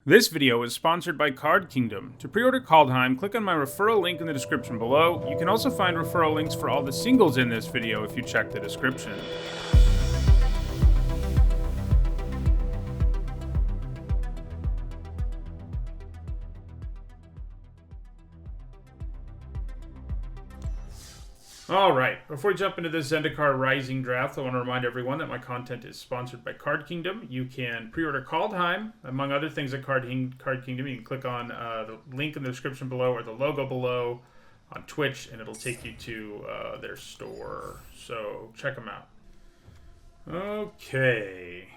This video is sponsored by Card Kingdom. To pre-order Kaldheim, click on my referral link in the description below. You can also find referral links for all the singles in this video if you check the description. Alright, before we jump into this Zendikar Rising draft, I want to remind everyone that my content is sponsored by Card Kingdom. You can pre-order Kaldheim, among other things at Card Kingdom. You can click on the link in the description below or the logo below on Twitch, and it'll take you to their store. So, check them out. Okay.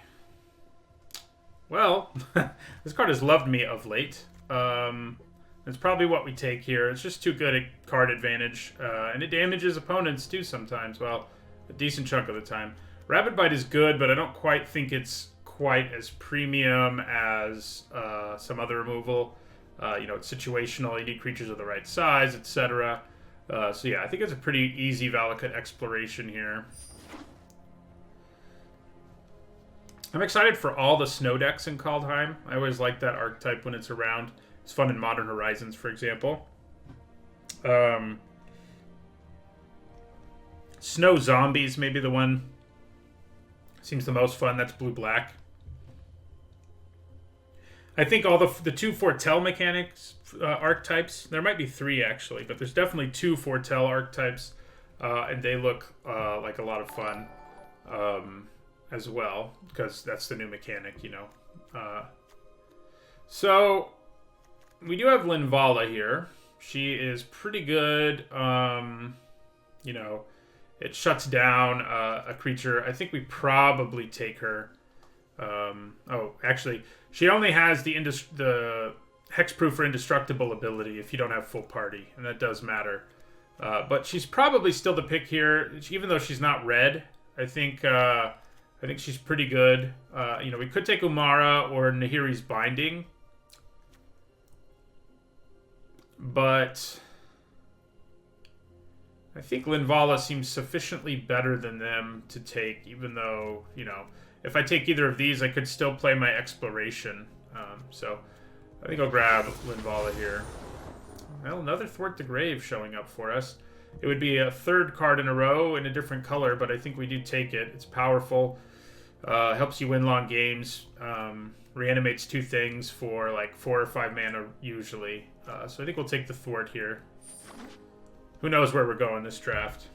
Well, this card has loved me of late. It's probably what we take here. It's just too good at card advantage, and it damages opponents too sometimes. Well, a decent chunk of the time. Rapid Bite is good, but I don't quite think it's quite as premium as some other removal. It's situational. You need creatures of the right size, etc. So yeah, I think it's a pretty easy Valakut exploration here. I'm excited for all the snow decks in Kaldheim. I always like that archetype when it's around. It's fun in Modern Horizons, for example. Snow Zombies, maybe the one seems the most fun. That's blue-black. I think all the two Foretell mechanics archetypes, there might be three actually, but there's definitely two Foretell archetypes, and they look like a lot of fun as well, because that's the new mechanic, you know. So we do have Linvala here. She is pretty good. It shuts down a creature. I think we probably take her. Actually, she only has the hexproof or indestructible ability if you don't have full party, and that does matter. But she's probably still the pick here, even though she's not red. I think she's pretty good. We could take Umara or Nahiri's Binding. But I think Linvala seems sufficiently better than them to take, even though, if I take either of these, I could still play my Exploration. So I think I'll grab Linvala here. Well, another Thwart the Grave showing up for us. It would be a third card in a row in a different color, but I think we do take it. It's powerful. Helps you win long games. Reanimates two things for like 4 or 5 mana usually. So I think we'll take the Thwart here. Who knows where we're going this draft.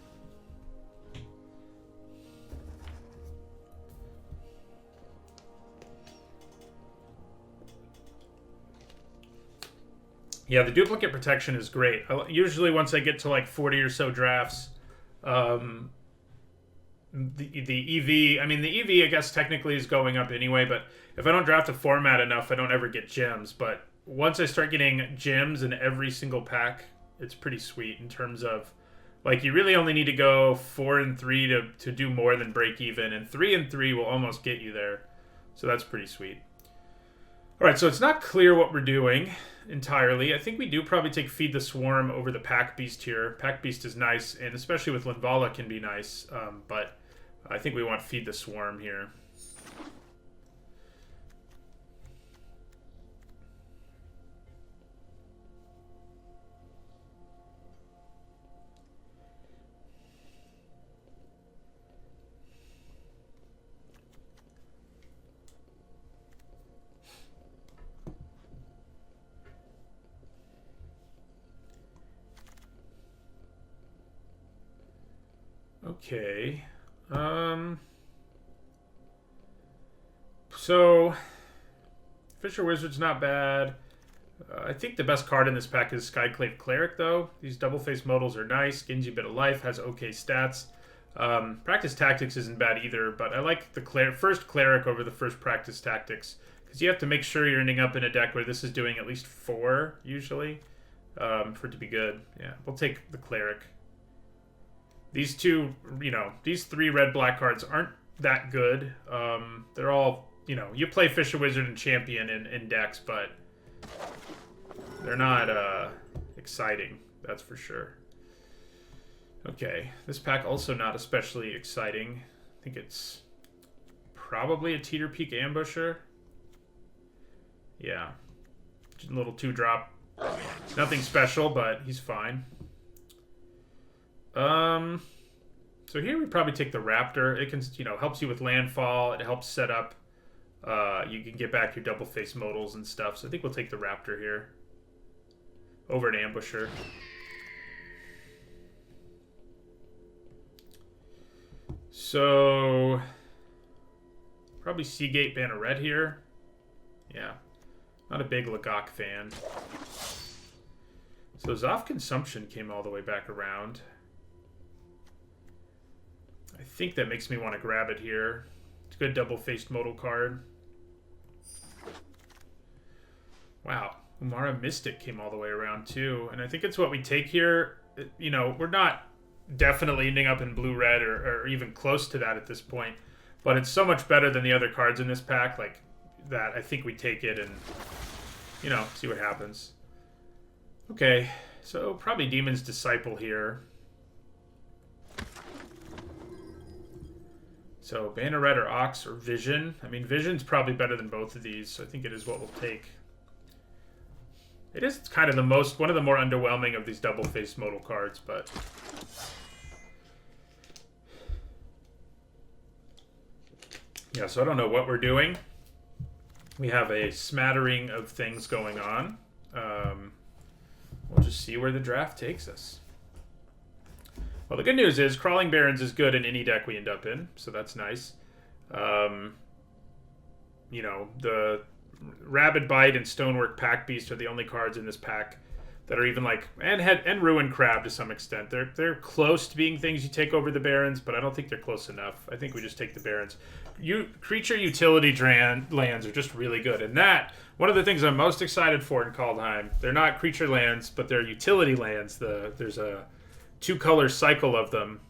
Yeah, the duplicate protection is great. Usually once I get to like 40 or so drafts, the EV, the EV I guess technically is going up anyway, but if I don't draft a format enough, I don't ever get gems. But once I start getting gems in every single pack, it's pretty sweet in terms of, like, you really only need to go 4 and 3 to do more than break even, and 3 and 3 will almost get you there. So that's pretty sweet. All right, so it's not clear what we're doing entirely. I think we do probably take Feed the Swarm over the Pack Beast here. Pack Beast is nice, and especially with Linvala can be nice, but I think we want Feed the Swarm here. Okay. So Fisher Wizard's not bad. I think the best card in this pack is Skyclave Cleric, though. These double-face modals are nice. Gives you a bit of life, has okay stats. Practice Tactics isn't bad either, but I like the first Cleric over the first Practice Tactics, because you have to make sure you're ending up in a deck where this is doing at least 4, usually, for it to be good. Yeah, we'll take the Cleric. These two, these 3 red-black cards aren't that good. They're all, you play Fisher Wizard and Champion in decks, but they're not exciting, that's for sure. Okay, this pack also not especially exciting. I think it's probably a Teeter Peak Ambusher. Yeah, A little 2-drop. Nothing special, but he's fine. So here we probably take the Raptor. It can, helps you with landfall. It helps set up. You can get back your double face modals and stuff. So I think we'll take the Raptor here over an Ambusher. So probably Seagate Banneret here. Yeah, not a big Lagok fan. So Zoff Consumption came all the way back around. I think that makes me want to grab it here. It's a good double-faced modal card. Wow, Umara Mystic came all the way around too. And I think it's what we take here. We're not definitely ending up in blue-red or even close to that at this point. But it's so much better than the other cards in this pack. Like that, I think we take it and, see what happens. Okay, so probably Demon's Disciple here. So Banneret or Ox or Vision. I mean, Vision's probably better than both of these, so I think it is what we'll take. It is kind of one of the more underwhelming of these double-faced modal cards, but... yeah, so I don't know what we're doing. We have a smattering of things going on. We'll just see where the draft takes us. Well, the good news is Crawling Barrens is good in any deck we end up in, so that's nice. The Rabid Bite and Stonework Pack Beast are the only cards in this pack that are even like, and Ruin Crab to some extent. They're close to being things you take over the Barrens, but I don't think they're close enough. I think we just take the Barrens. Creature utility lands are just really good, and that one of the things I'm most excited for in Kaldheim. They're not creature lands, but they're utility lands. There's a 2-color cycle of them.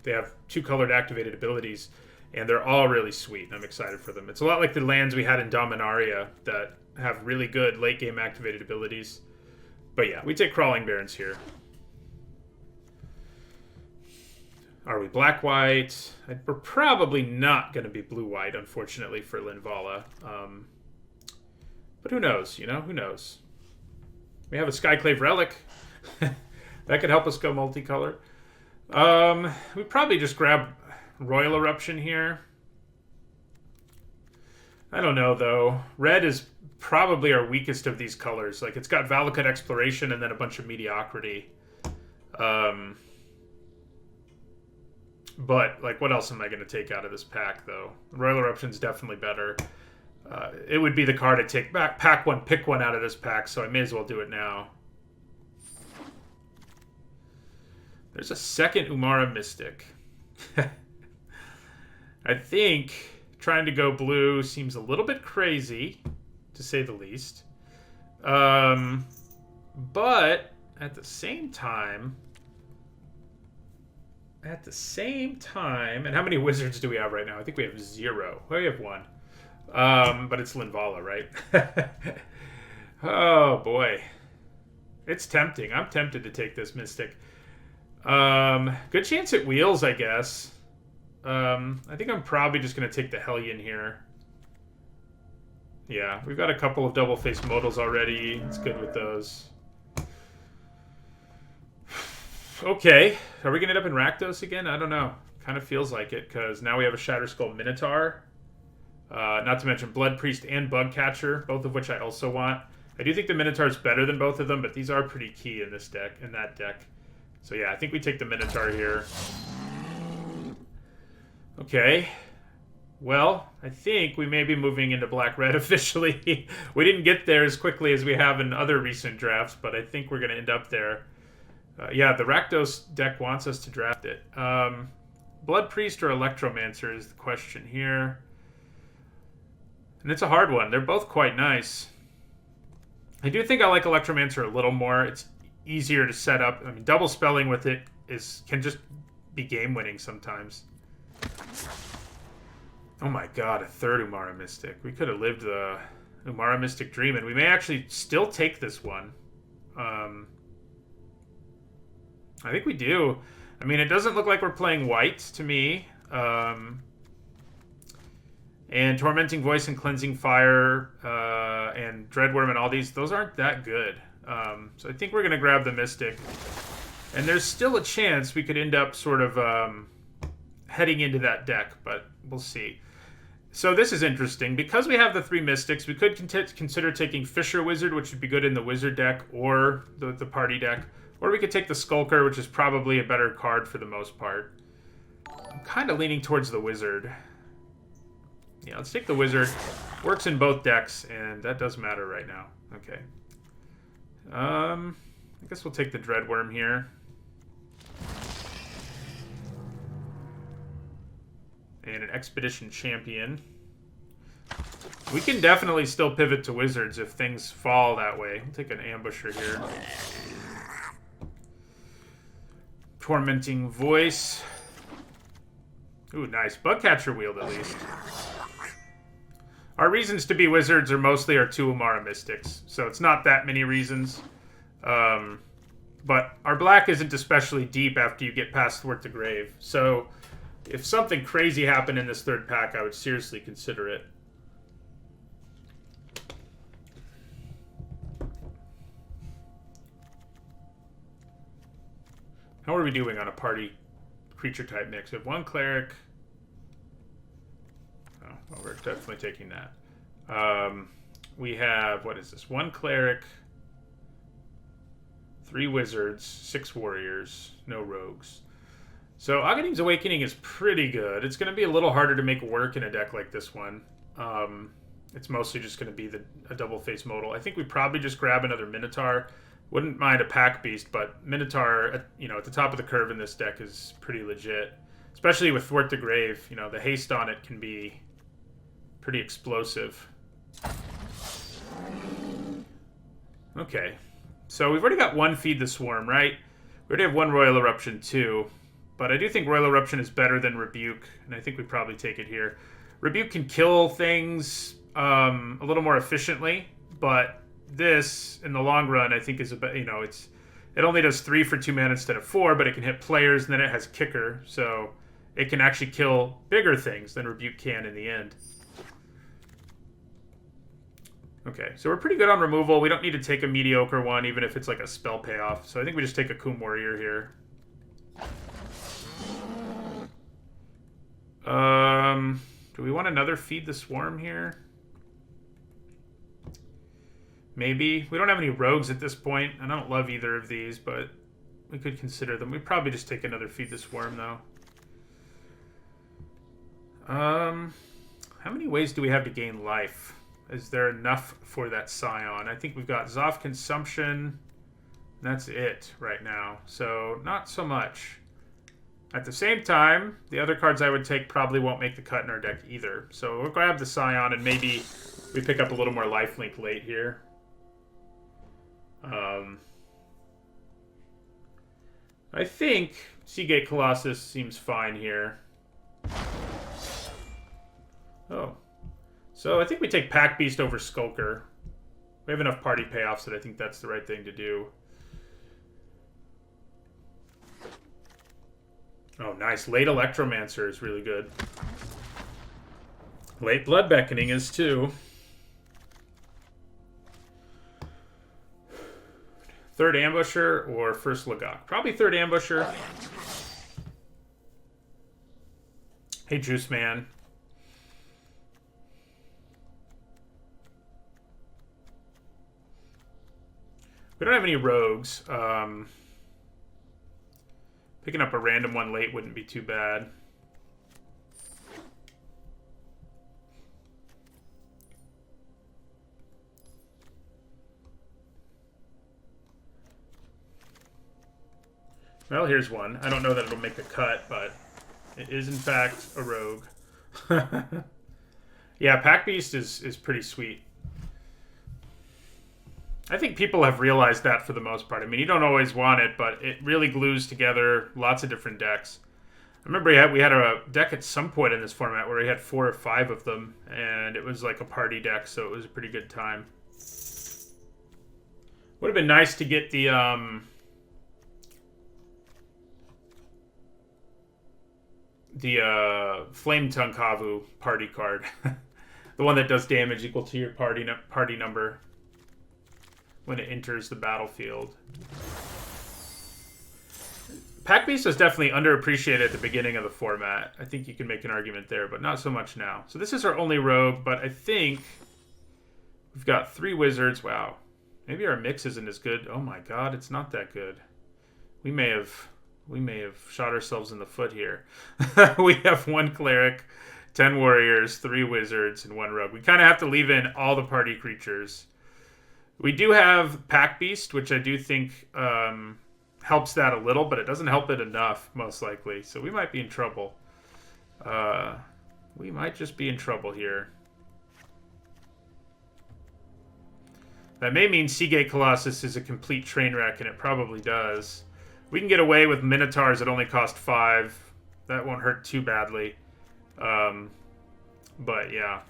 They have 2-colored activated abilities, and they're all really sweet, and I'm excited for them. It's a lot like the lands we had in Dominaria that have really good late-game activated abilities. But yeah, we take Crawling Barrens here. Are we black-white? We're probably not going to be blue-white, unfortunately, for Linvala. But who knows, Who knows? We have a Skyclave Relic. That could help us go multicolor. We probably just grab Royal Eruption here. I don't know, though. Red is probably our weakest of these colors. Like, it's got Valakut Exploration and then a bunch of Mediocrity. But, like, what else am I going to take out of this pack, though? Royal Eruption's definitely better. It would be the card to take back. Pack one, pick one out of this pack, so I may as well do it now. There's a second Umara Mystic. I think trying to go blue seems a little bit crazy, to say the least. But at the same time, and how many wizards do we have right now? I think we have 0. Well, we have 1. But it's Linvala, right? Oh, boy. It's tempting. I'm tempted to take this Mystic. Good chance it wheels, I guess. I think I'm probably just going to take the Hellion here. Yeah, we've got a couple of double-faced modals already. It's good with those. Okay. Are we going to end up in Rakdos again? I don't know. Kind of feels like it, because now we have a Shatterskull Minotaur. Not to mention Blood Priest and Bugcatcher, both of which I also want. I do think the Minotaur is better than both of them, but these are pretty key in this deck, in that deck. So yeah, I think we take the Minotaur here. Okay. Well, I think we may be moving into black-red officially. We didn't get there as quickly as we have in other recent drafts, but I think we're going to end up there. Yeah, the Rakdos deck wants us to draft it. Blood Priest or Electromancer is the question here. And it's a hard one. They're both quite nice. I do think I like Electromancer a little more. It's easier to set up. I mean, double spelling with it can just be game-winning sometimes. Oh my god, a third Umara Mystic. We could have lived the Umara Mystic dream, and we may actually still take this one. I think we do. I mean, it doesn't look like we're playing white to me. And Tormenting Voice and Cleansing Fire and Dreadworm and all those aren't that good. So I think we're going to grab the Mystic. And there's still a chance we could end up sort of heading into that deck, but we'll see. So this is interesting. Because we have the 3 Mystics, we could consider taking Fisher Wizard, which would be good in the Wizard deck, or the party deck. Or we could take the Skulker, which is probably a better card for the most part. I'm kind of leaning towards the Wizard. Yeah, let's take the Wizard. Works in both decks, and that does matter right now. Okay. I guess we'll take the Dreadworm here. And an Expedition Champion. We can definitely still pivot to Wizards if things fall that way. We'll take an Ambusher here. Tormenting Voice. Ooh, nice. Bugcatcher Wield, at least. Our reasons to be Wizards are mostly our 2 Umara Mystics, so it's not that many reasons. But our black isn't especially deep after you get past Thwart the Grave, so if something crazy happened in this 3rd pack, I would seriously consider it. How are we doing on a party creature type mix? We have 1 Cleric. Oh, well, we're definitely taking that. We have, what is this? 1 Cleric, 3 Wizards, 6 Warriors, no Rogues. So Aghanim's Awakening is pretty good. It's going to be a little harder to make work in a deck like this one. It's mostly just going to be a double-face modal. I think we probably just grab another Minotaur. Wouldn't mind a Pack Beast, but Minotaur, at the top of the curve in this deck is pretty legit. Especially with Thwart the Grave. The haste on it can be pretty explosive. Okay. So we've already got 1 Feed the Swarm, right? We already have 1 Royal Eruption, too. But I do think Royal Eruption is better than Rebuke, and I think we probably take it here. Rebuke can kill things a little more efficiently, but this, in the long run, I think is it only does 3 for 2 mana instead of 4, but it can hit players, and then it has Kicker, so it can actually kill bigger things than Rebuke can in the end. Okay, so we're pretty good on removal. We don't need to take a mediocre one, even if it's like a spell payoff. So I think we just take a Coom Warrior here. Do we want another Feed the Swarm here? Maybe. We don't have any Rogues at this point. I don't love either of these, but we could consider them. We'd probably just take another Feed the Swarm, though. How many ways do we have to gain life? Is there enough for that Scion? I think we've got Zoth Consumption. That's it right now. So, not so much. At the same time, the other cards I would take probably won't make the cut in our deck either. So we'll grab the Scion and maybe we pick up a little more lifelink late here. I think Seagate Colossus seems fine here. Oh. So I think we take Pack Beast over Skulker. We have enough party payoffs that I think that's the right thing to do. Oh, nice. Late Electromancer is really good. Late Blood Beckoning is too. Third Ambusher or first Lagok? Probably third Ambusher. Hey, Juice Man. We don't have any Rogues. Picking up a random one late wouldn't be too bad. Well, here's one. I don't know that it'll make the cut, but it is in fact a rogue. Yeah, Pack Beast is pretty sweet. I think people have realized that for the most part. I mean, you don't always want it, but it really glues together lots of different decks. I remember we had a deck at some point in this format where we had 4 or 5 of them, and it was like a party deck, so it was a pretty good time. Would have been nice to get the Flame Tongue Kavu party card. The one that does damage equal to your party number when it enters the battlefield. Pack Beast is definitely underappreciated at the beginning of the format. I think you can make an argument there, but not so much now. So this is our only rogue, but I think we've got 3 wizards. Wow. Maybe our mix isn't as good. Oh my god, it's not that good. We may have shot ourselves in the foot here. We have 1 cleric, 10 warriors, 3 wizards, and 1 rogue. We kind of have to leave in all the party creatures. We do have Pack Beast, which I do think helps that a little, but it doesn't help it enough, most likely. So we might be in trouble. We might just be in trouble here. That may mean Seagate Colossus is a complete train wreck, and it probably does. We can get away with Minotaurs that only cost 5. That won't hurt too badly. But yeah.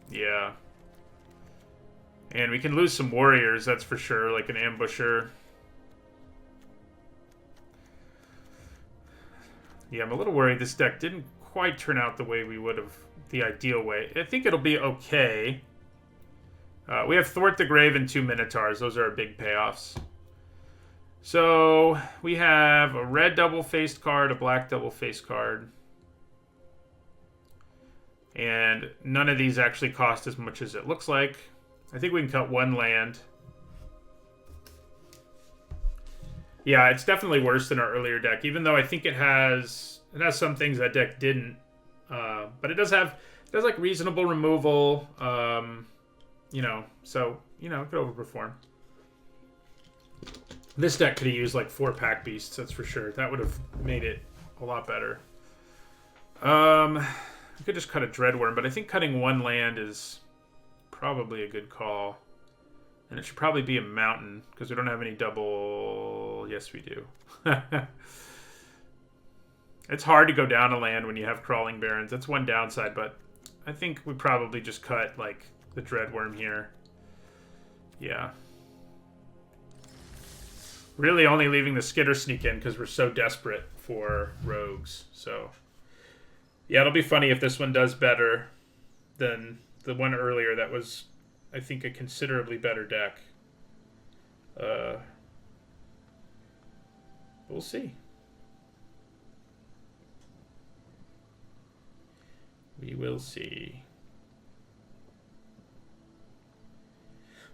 Yeah. And we can lose some warriors, that's for sure, like an ambusher. Yeah, I'm a little worried this deck didn't quite turn out the way we would have, the ideal way. I think it'll be okay. We have Thwart the Grave and 2 Minotaurs. Those are our big payoffs. So we have a red double-faced card, a black double-faced card. And none of these actually cost as much as it looks like. I think we can cut 1 land. Yeah, it's definitely worse than our earlier deck, even though I think it has some things that deck didn't. But it does like reasonable removal. You know, so, you know, it could overperform. This deck could have used like 4 Pack Beasts, that's for sure. That would have made it a lot better. We could just cut a Dreadworm, but I think cutting 1 land is probably a good call. And it should probably be a mountain, because we don't have any double... Yes, we do. It's hard to go down a land when you have Crawling Barrens. That's one downside, but I think we probably just cut, like, the Dreadworm here. Yeah. Really only leaving the Skitter Sneak in because we're so desperate for rogues. So, yeah, it'll be funny if this one does better than the one earlier that was, I think, a considerably better deck. We'll see. We will see.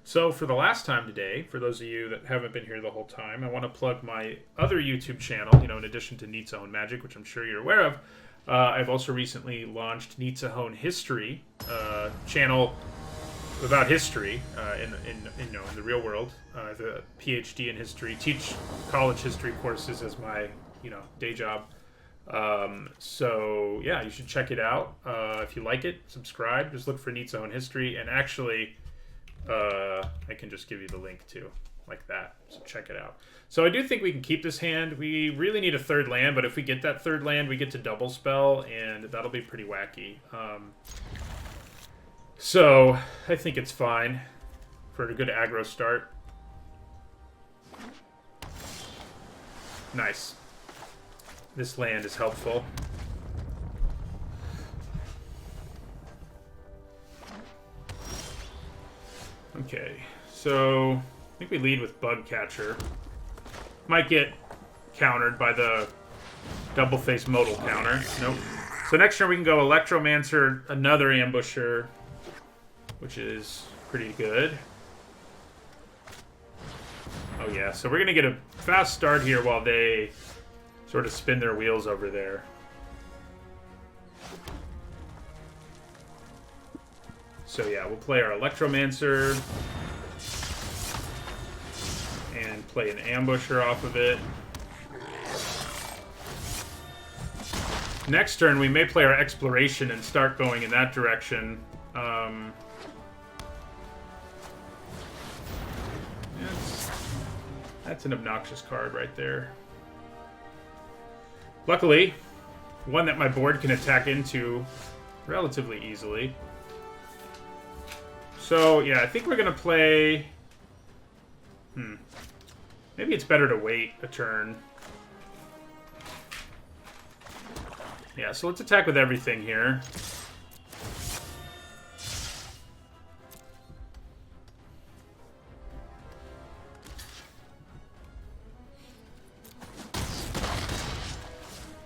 So for the last time today, for those of you that haven't been here the whole time, I want to plug my other YouTube channel, you know, in addition to Neat's Own Magic, which I'm sure you're aware of. I've also recently launched Neat's Own History, channel about history in the real world. I have a PhD in history, teach college history courses as my, you know, day job. So yeah, you should check it out. If you like it, subscribe. Just look for Neat's Own History, and actually, I can just give you the link too, like that. So check it out. So I do think we can keep this hand. We really need a 3rd land, but if we get that 3rd land, we get to double spell, and that'll be pretty wacky. So I think it's fine for a good aggro start. Nice. This land is helpful. Okay, so I think we lead with Bug Catcher. Might get countered by the double-faced modal counter. Nope. So next turn we can go Electromancer, another Ambusher, which is pretty good. Oh yeah, so we're going to get a fast start here while they sort of spin their wheels over there. So yeah, we'll play our Electromancer and play an Ambusher off of it. Next turn, we may play our Exploration and start going in that direction. That's an obnoxious card right there. Luckily, one that my board can attack into relatively easily. So, yeah, I think we're going to play... Maybe it's better to wait a turn. Yeah, so let's attack with everything here.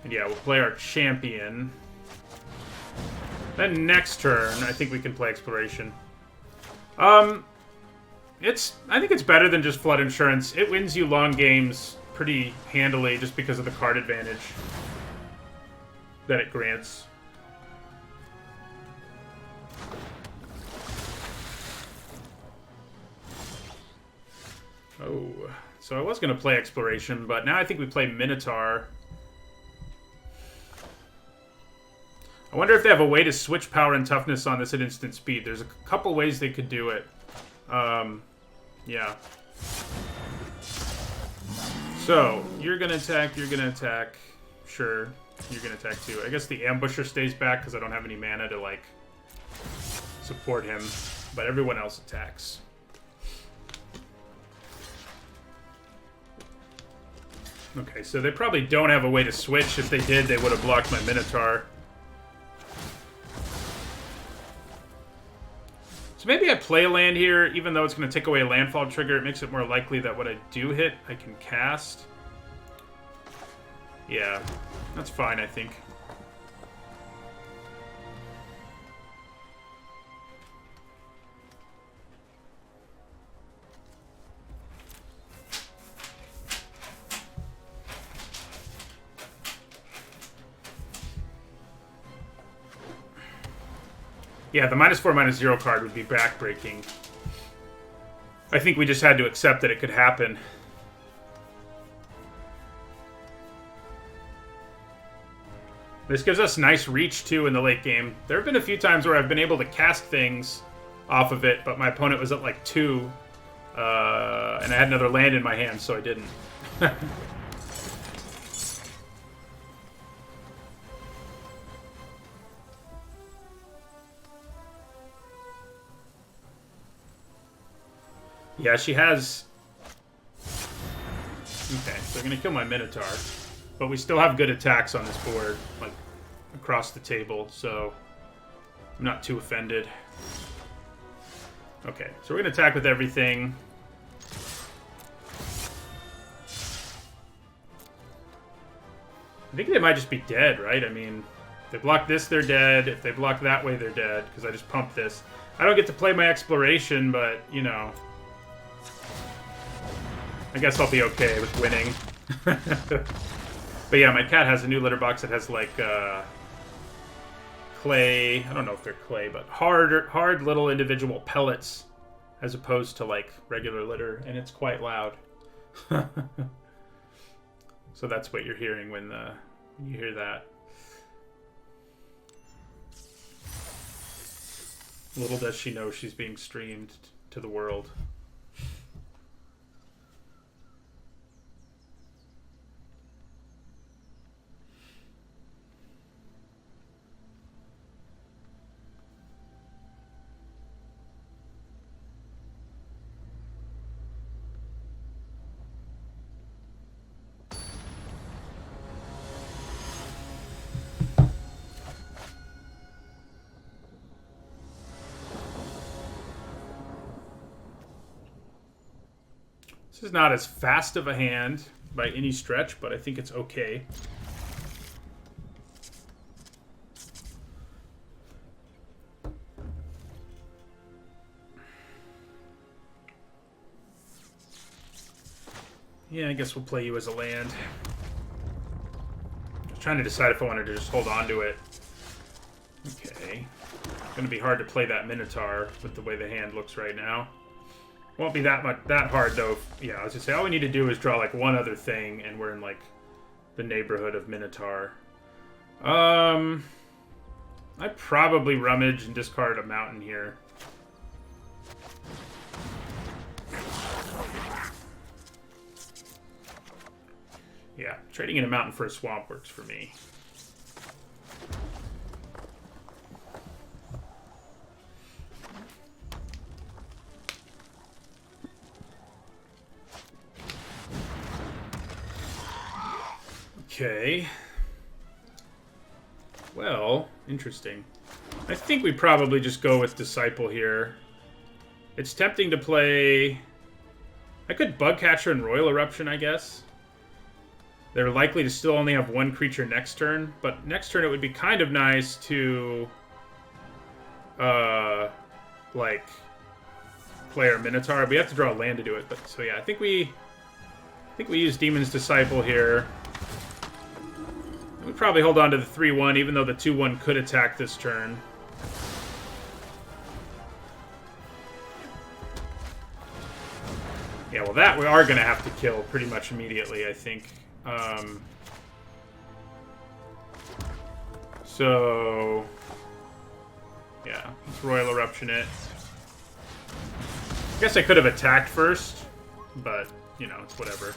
And yeah, we'll play our champion. Then next turn, I think we can play exploration. I think it's better than just flood insurance. It wins you long games pretty handily just because of the card advantage that it grants. Oh, so I was going to play exploration, but now I think we play Minotaur. I wonder if they have a way to switch power and toughness on this at instant speed. There's a couple ways they could do it. Yeah. So, you're gonna attack, you're gonna attack. Sure, you're gonna attack too. I guess the ambusher stays back because I don't have any mana to, like, support him. But everyone else attacks. Okay, so they probably don't have a way to switch. If they did, they would have blocked my Minotaur. So maybe I play a land here, even though it's going to take away a landfall trigger. It makes it more likely that what I do hit, I can cast. Yeah, that's fine, I think. Yeah, the -4/-0 card would be backbreaking. I think we just had to accept that it could happen. This gives us nice reach, too, in the late game. There have been a few times where I've been able to cast things off of it, but my opponent was at, like, 2, and I had another land in my hand, so I didn't. Yeah, she has... Okay, so I'm going to kill my Minotaur. But we still have good attacks on this board, like, across the table, so I'm not too offended. Okay, so we're going to attack with everything. I think they might just be dead, right? I mean, if they block this, they're dead. If they block that way, they're dead, because I just pumped this. I don't get to play my exploration, but, you know... I guess I'll be okay with winning. But yeah, my cat has a new litter box that has, like, clay... I don't know if they're clay, but hard little individual pellets as opposed to, like, regular litter, and it's quite loud. So that's what you're hearing when you hear that. Little does she know she's being streamed to the world. This is not as fast of a hand by any stretch, but I think it's okay. Yeah, I guess we'll play you as a land. I was trying to decide if I wanted to just hold on to it. Okay. It's going to be hard to play that Minotaur with the way the hand looks right now. Won't be that hard though. Yeah, I was just say all we need to do is draw like one other thing, and we're in like the neighborhood of Minotaur. I'd probably rummage and discard a mountain here. Yeah, trading in a mountain for a swamp works for me. Okay. Well, interesting. I think we probably just go with Disciple here. It's tempting to play... I could Bugcatcher and Royal Eruption, I guess. They're likely to still only have one creature next turn, but next turn it would be kind of nice to... like... play our Minotaur. We have to draw a land to do it, but so yeah, I think we use Demon's Disciple here. We probably hold on to the 3-1, even though the 2-1 could attack this turn. Yeah, well, that we are going to have to kill pretty much immediately, I think. So, yeah, let's Royal Eruption it. I guess I could have attacked first, but, you know, it's whatever.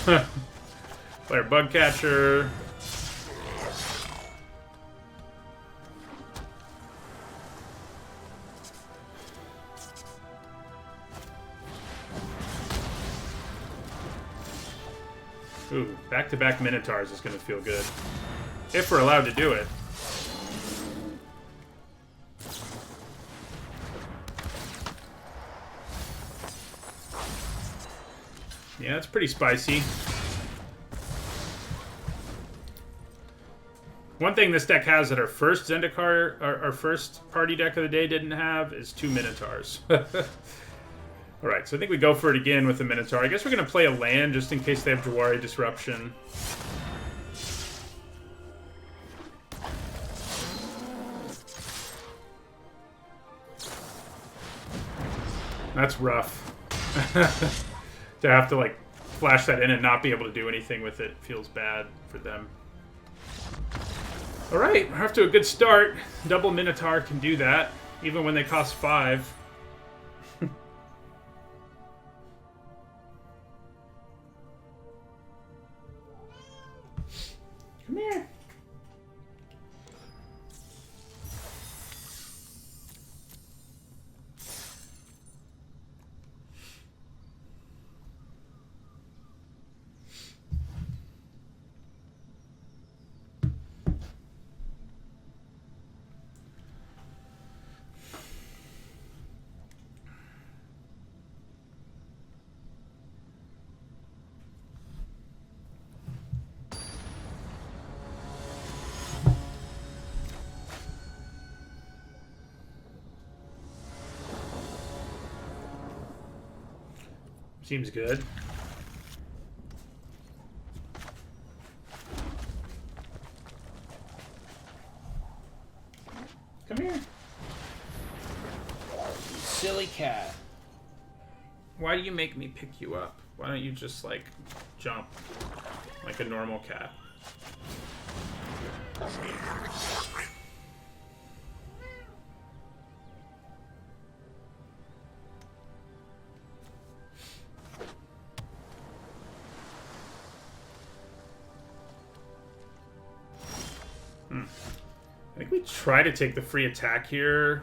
Play our Bugcatcher. Ooh, back-to-back Minotaurs is going to feel good. If we're allowed to do it. Yeah, it's pretty spicy. One thing this deck has that our first Zendikar, our first party deck of the day didn't have is 2 Minotaurs. Alright, so I think we go for it again with the Minotaur. I guess we're going to play a land just in case they have Jawari Disruption. That's rough. To have to, like, flash that in and not be able to do anything with it feels bad for them. Alright, we're off to a good start. Double Minotaur can do that, even when they cost 5. Come here. Seems good. Come here. Silly cat. Why do you make me pick you up? Why don't you just, like, jump like a normal cat? I think we try to take the free attack here.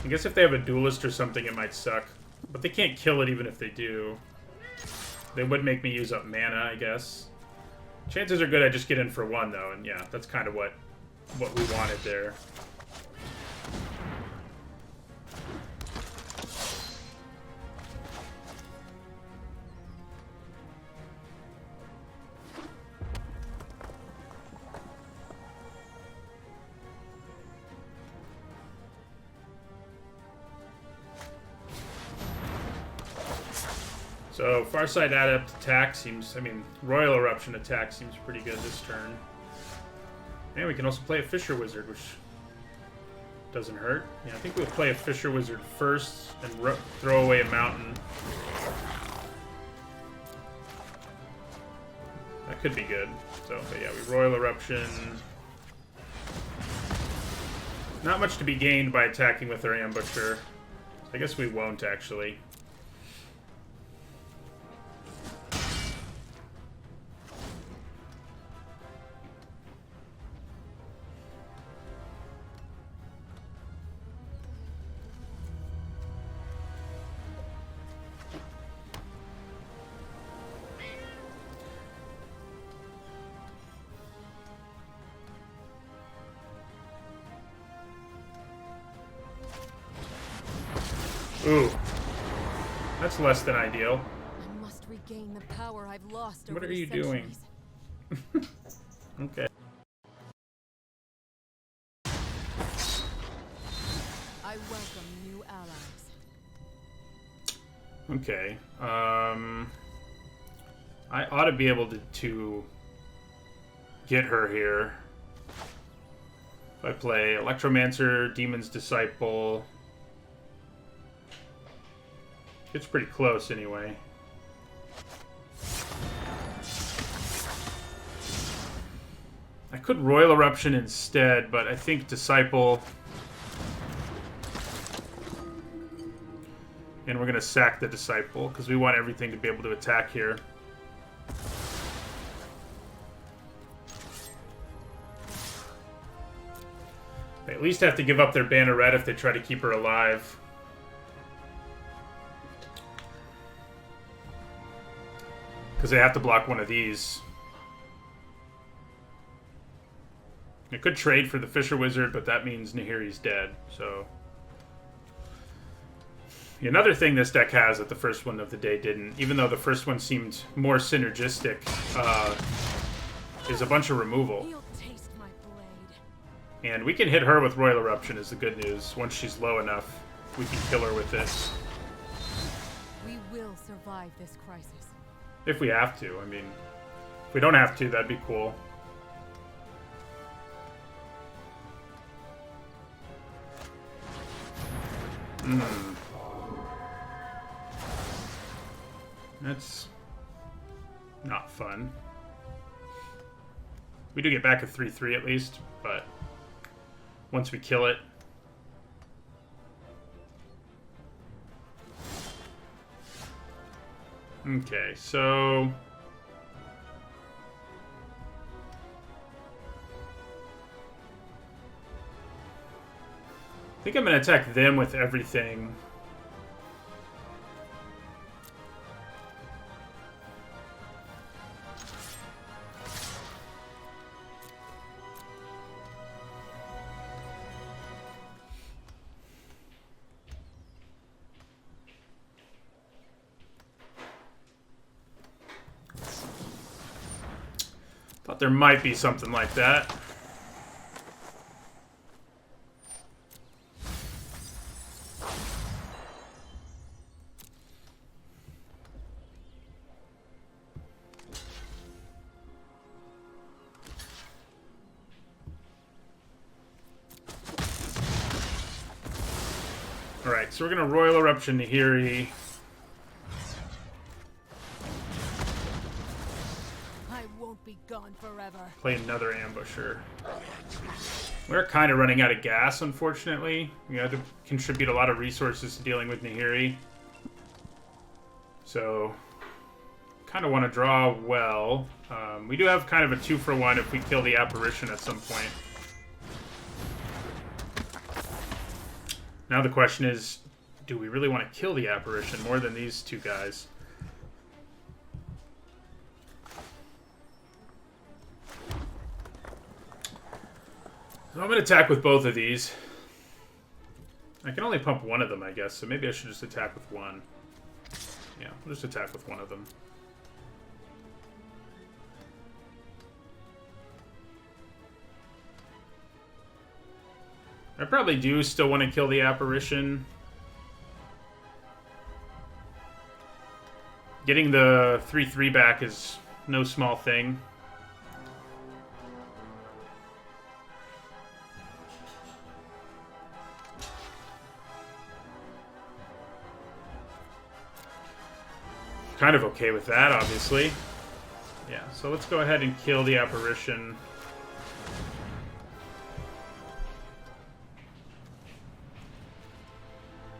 I guess if they have a duelist or something, it might suck. But they can't kill it even if they do. They would make me use up mana, I guess. Chances are good I just get in for 1, though. And yeah, that's kind of what we wanted there. So, Farside Adept attack seems... I mean, Royal Eruption attack seems pretty good this turn. And we can also play a Fisher Wizard, which doesn't hurt. Yeah, I think we'll play a Fisher Wizard first and throw away a Mountain. That could be good. So, but yeah, we Royal Eruption. Not much to be gained by attacking with our Ambusher. I guess we won't, actually. Ooh. That's less than ideal. I must regain the power I've lost over What are the you doing? centuries. Okay. I welcome new allies. Okay. I ought to be able to get her here. If I play Electromancer, Demon's Disciple. It's pretty close anyway. I could Royal Eruption instead, but I think Disciple... And we're going to sack the Disciple, because we want everything to be able to attack here. They at least have to give up their Banneret if they try to keep her alive. Because they have to block one of these. They could trade for the Fisher Wizard, but that means Nahiri's dead, so... Another thing this deck has that the first one of the day didn't, even though the first one seemed more synergistic, is a bunch of removal. And we can hit her with Royal Eruption is the good news. Once she's low enough, we can kill her with this. We will survive this crisis. If we have to. I mean, if we don't have to, that'd be cool. That's not fun. We do get back a 3-3 at least, but once we kill it... Okay, so... I think I'm going to attack them with everything. Thought there might be something like that. Alright, so we're going to Royal Eruption Nahiri. I won't be gone forever. Play another Ambusher. We're kind of running out of gas, unfortunately. We had to contribute a lot of resources to dealing with Nahiri. So, kind of want to draw well. We do have kind of a 2-for-1 if we kill the Apparition at some point. Now the question is, do we really want to kill the Apparition more than these two guys? So I'm going to attack with both of these. I can only pump one of them, I guess, so maybe I should just attack with one. Yeah, we'll just attack with one of them. I probably do still want to kill the Apparition. Getting the 3-3 back is no small thing. Kind of okay with that, obviously. Yeah, so let's go ahead and kill the Apparition.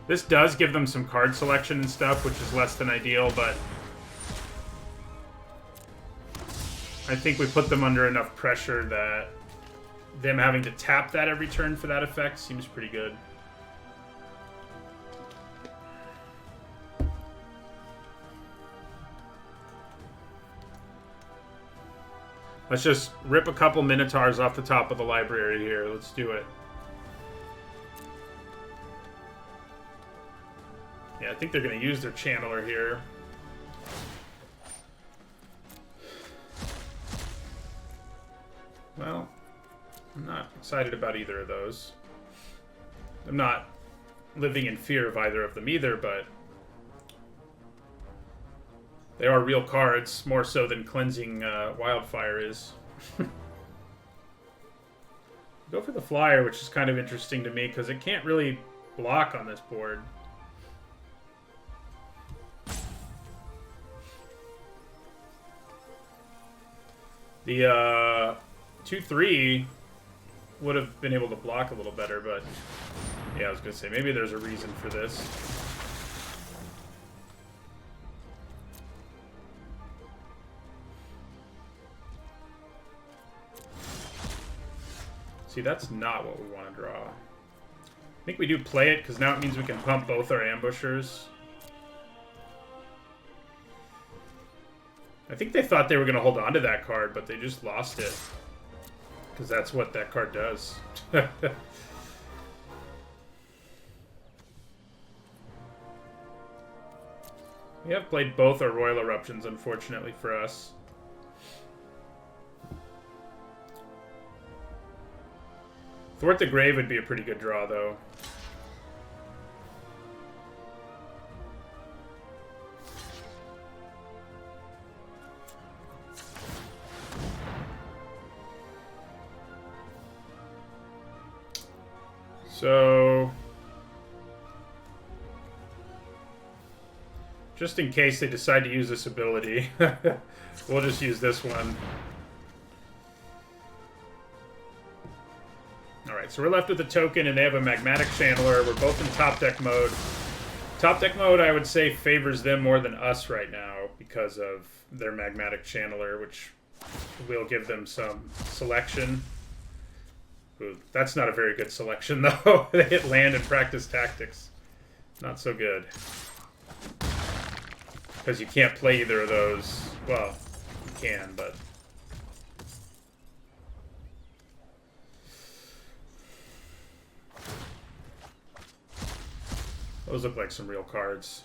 This does give them some card selection and stuff, which is less than ideal, but I think we put them under enough pressure that them having to tap that every turn for that effect seems pretty good. Let's just rip a couple Minotaurs off the top of the library here. Let's do it. Yeah, I think they're going to use their Channeler here. Well, I'm not excited about either of those. I'm not living in fear of either of them either, but they are real cards, more so than Cleansing Wildfire is. Go for the Flyer, which is kind of interesting to me, because it can't really block on this board. The 2/3 would have been able to block a little better, but yeah, I was going to say, maybe there's a reason for this. See, that's not what we want to draw. I think we do play it, because now it means we can pump both our ambushers. I think they thought they were going to hold on to that card, but they just lost it. Because that's what that card does. We have played both our Royal Eruptions, unfortunately for us. Thwart the Grave would be a pretty good draw, though. So, just in case they decide to use this ability, we'll just use this one. Alright, so we're left with a token, and they have a Magmatic Channeler. We're both in top deck mode. Top deck mode, I would say, favors them more than us right now because of their Magmatic Channeler, which will give them some selection. Ooh, that's not a very good selection, though. They hit land and practice tactics. Not so good. Because you can't play either of those. Well, you can, but... those look like some real cards.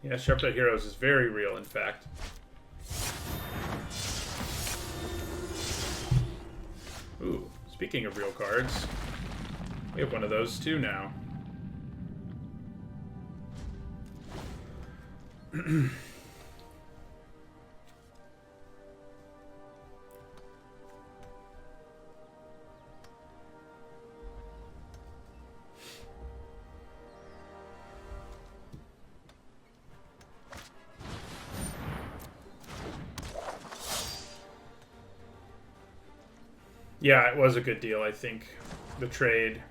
Yeah, Sharp-Cut Heroes is very real, in fact. Ooh, speaking of real cards, we have one of those too now. Yeah, it was a good deal, I think, the trade.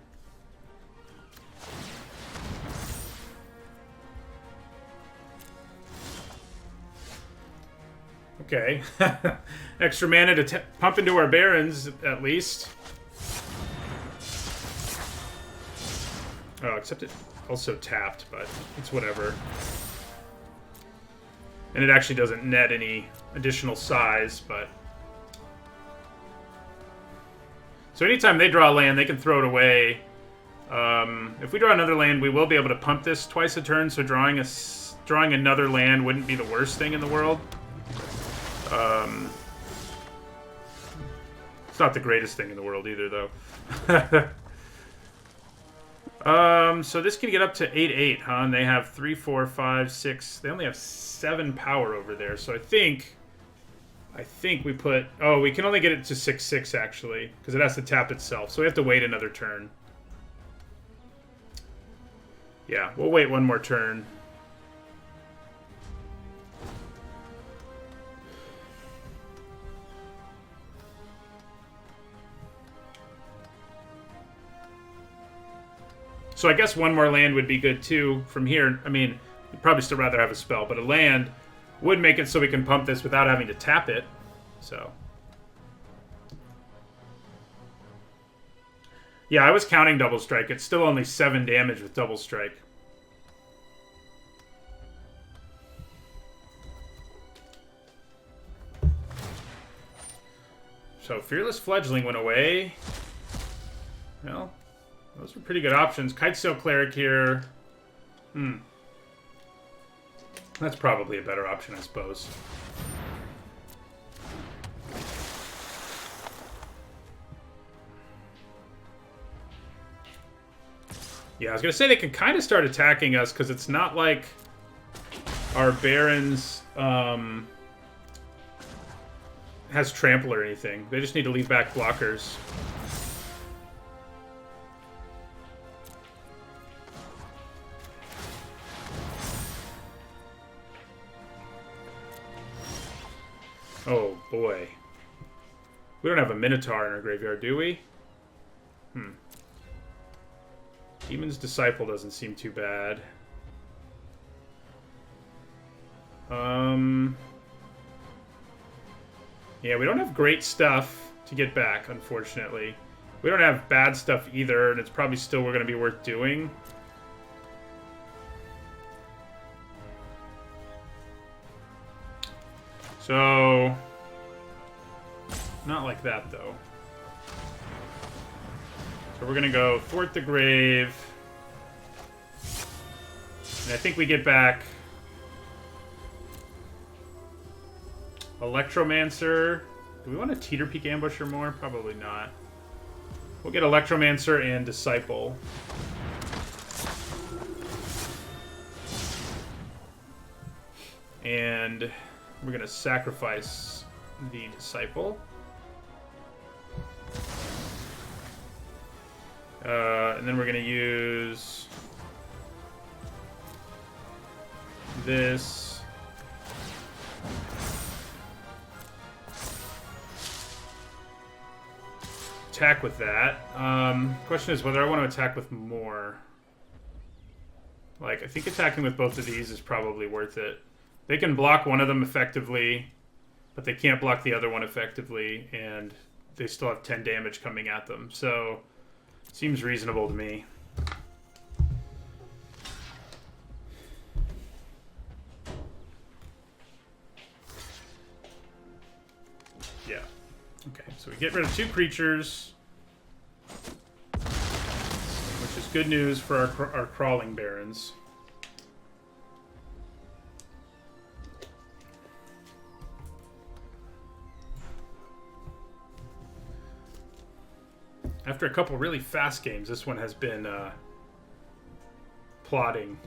Okay. Extra mana to pump into our Barons, at least. Oh, except it also tapped, but it's whatever. And it actually doesn't net any additional size, but... so anytime they draw a land, they can throw it away. If we draw another land, we will be able to pump this twice a turn, so drawing another land wouldn't be the worst thing in the world. It's not the greatest thing in the world either, though. So this can get up to 8/8, huh? And they have 3, 4, 5, 6. They only have 7 power over there, so I think we put... oh, we can only get it to 6/6, actually, because it has to tap itself, so we have to wait another turn. Yeah, we'll wait one more turn. So I guess one more land would be good, too, from here. I mean, you'd probably still rather have a spell, but a land would make it so we can pump this without having to tap it. So. Yeah, I was counting Double Strike. It's still only 7 damage with Double Strike. So Fearless Fledgling went away. Well, those were pretty good options. Kitesail Cleric here. That's probably a better option, I suppose. Yeah, I was going to say they can kind of start attacking us because it's not like our Barons has trample or anything. They just need to leave back blockers. Oh, boy. We don't have a Minotaur in our graveyard, do we? Demon's Disciple doesn't seem too bad. Yeah, we don't have great stuff to get back, unfortunately. We don't have bad stuff either, and it's probably still going to be worth doing. So, not like that, though. So we're going to go Thwart the Grave. And I think we get back Electromancer. Do we want a Teeter Peak Ambusher more? Probably not. We'll get Electromancer and Disciple. And we're going to sacrifice the Disciple. And then we're going to use this. Attack with that. Question is whether I want to attack with more. Like, I think attacking with both of these is probably worth it. They can block one of them effectively, but they can't block the other one effectively, and they still have 10 damage coming at them. So, seems reasonable to me. Yeah. Okay, so we get rid of 2 creatures, which is good news for our crawling barons. After a couple really fast games, this one has been plodding.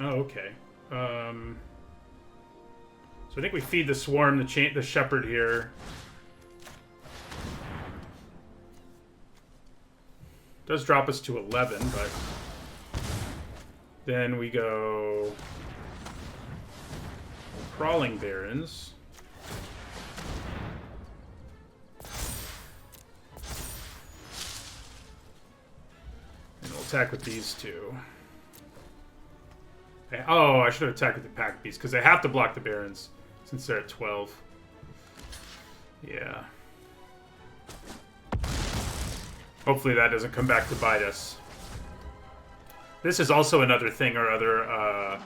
Oh, okay. So I think we feed the Swarm, the Shepherd here. Does drop us to 11, but then we go Crawling Barons. And we'll attack with these 2. Oh, I should have attacked with the Pack Beast, because they have to block the Barons, since they're at 12. Yeah. Hopefully that doesn't come back to bite us. This is also another thing our other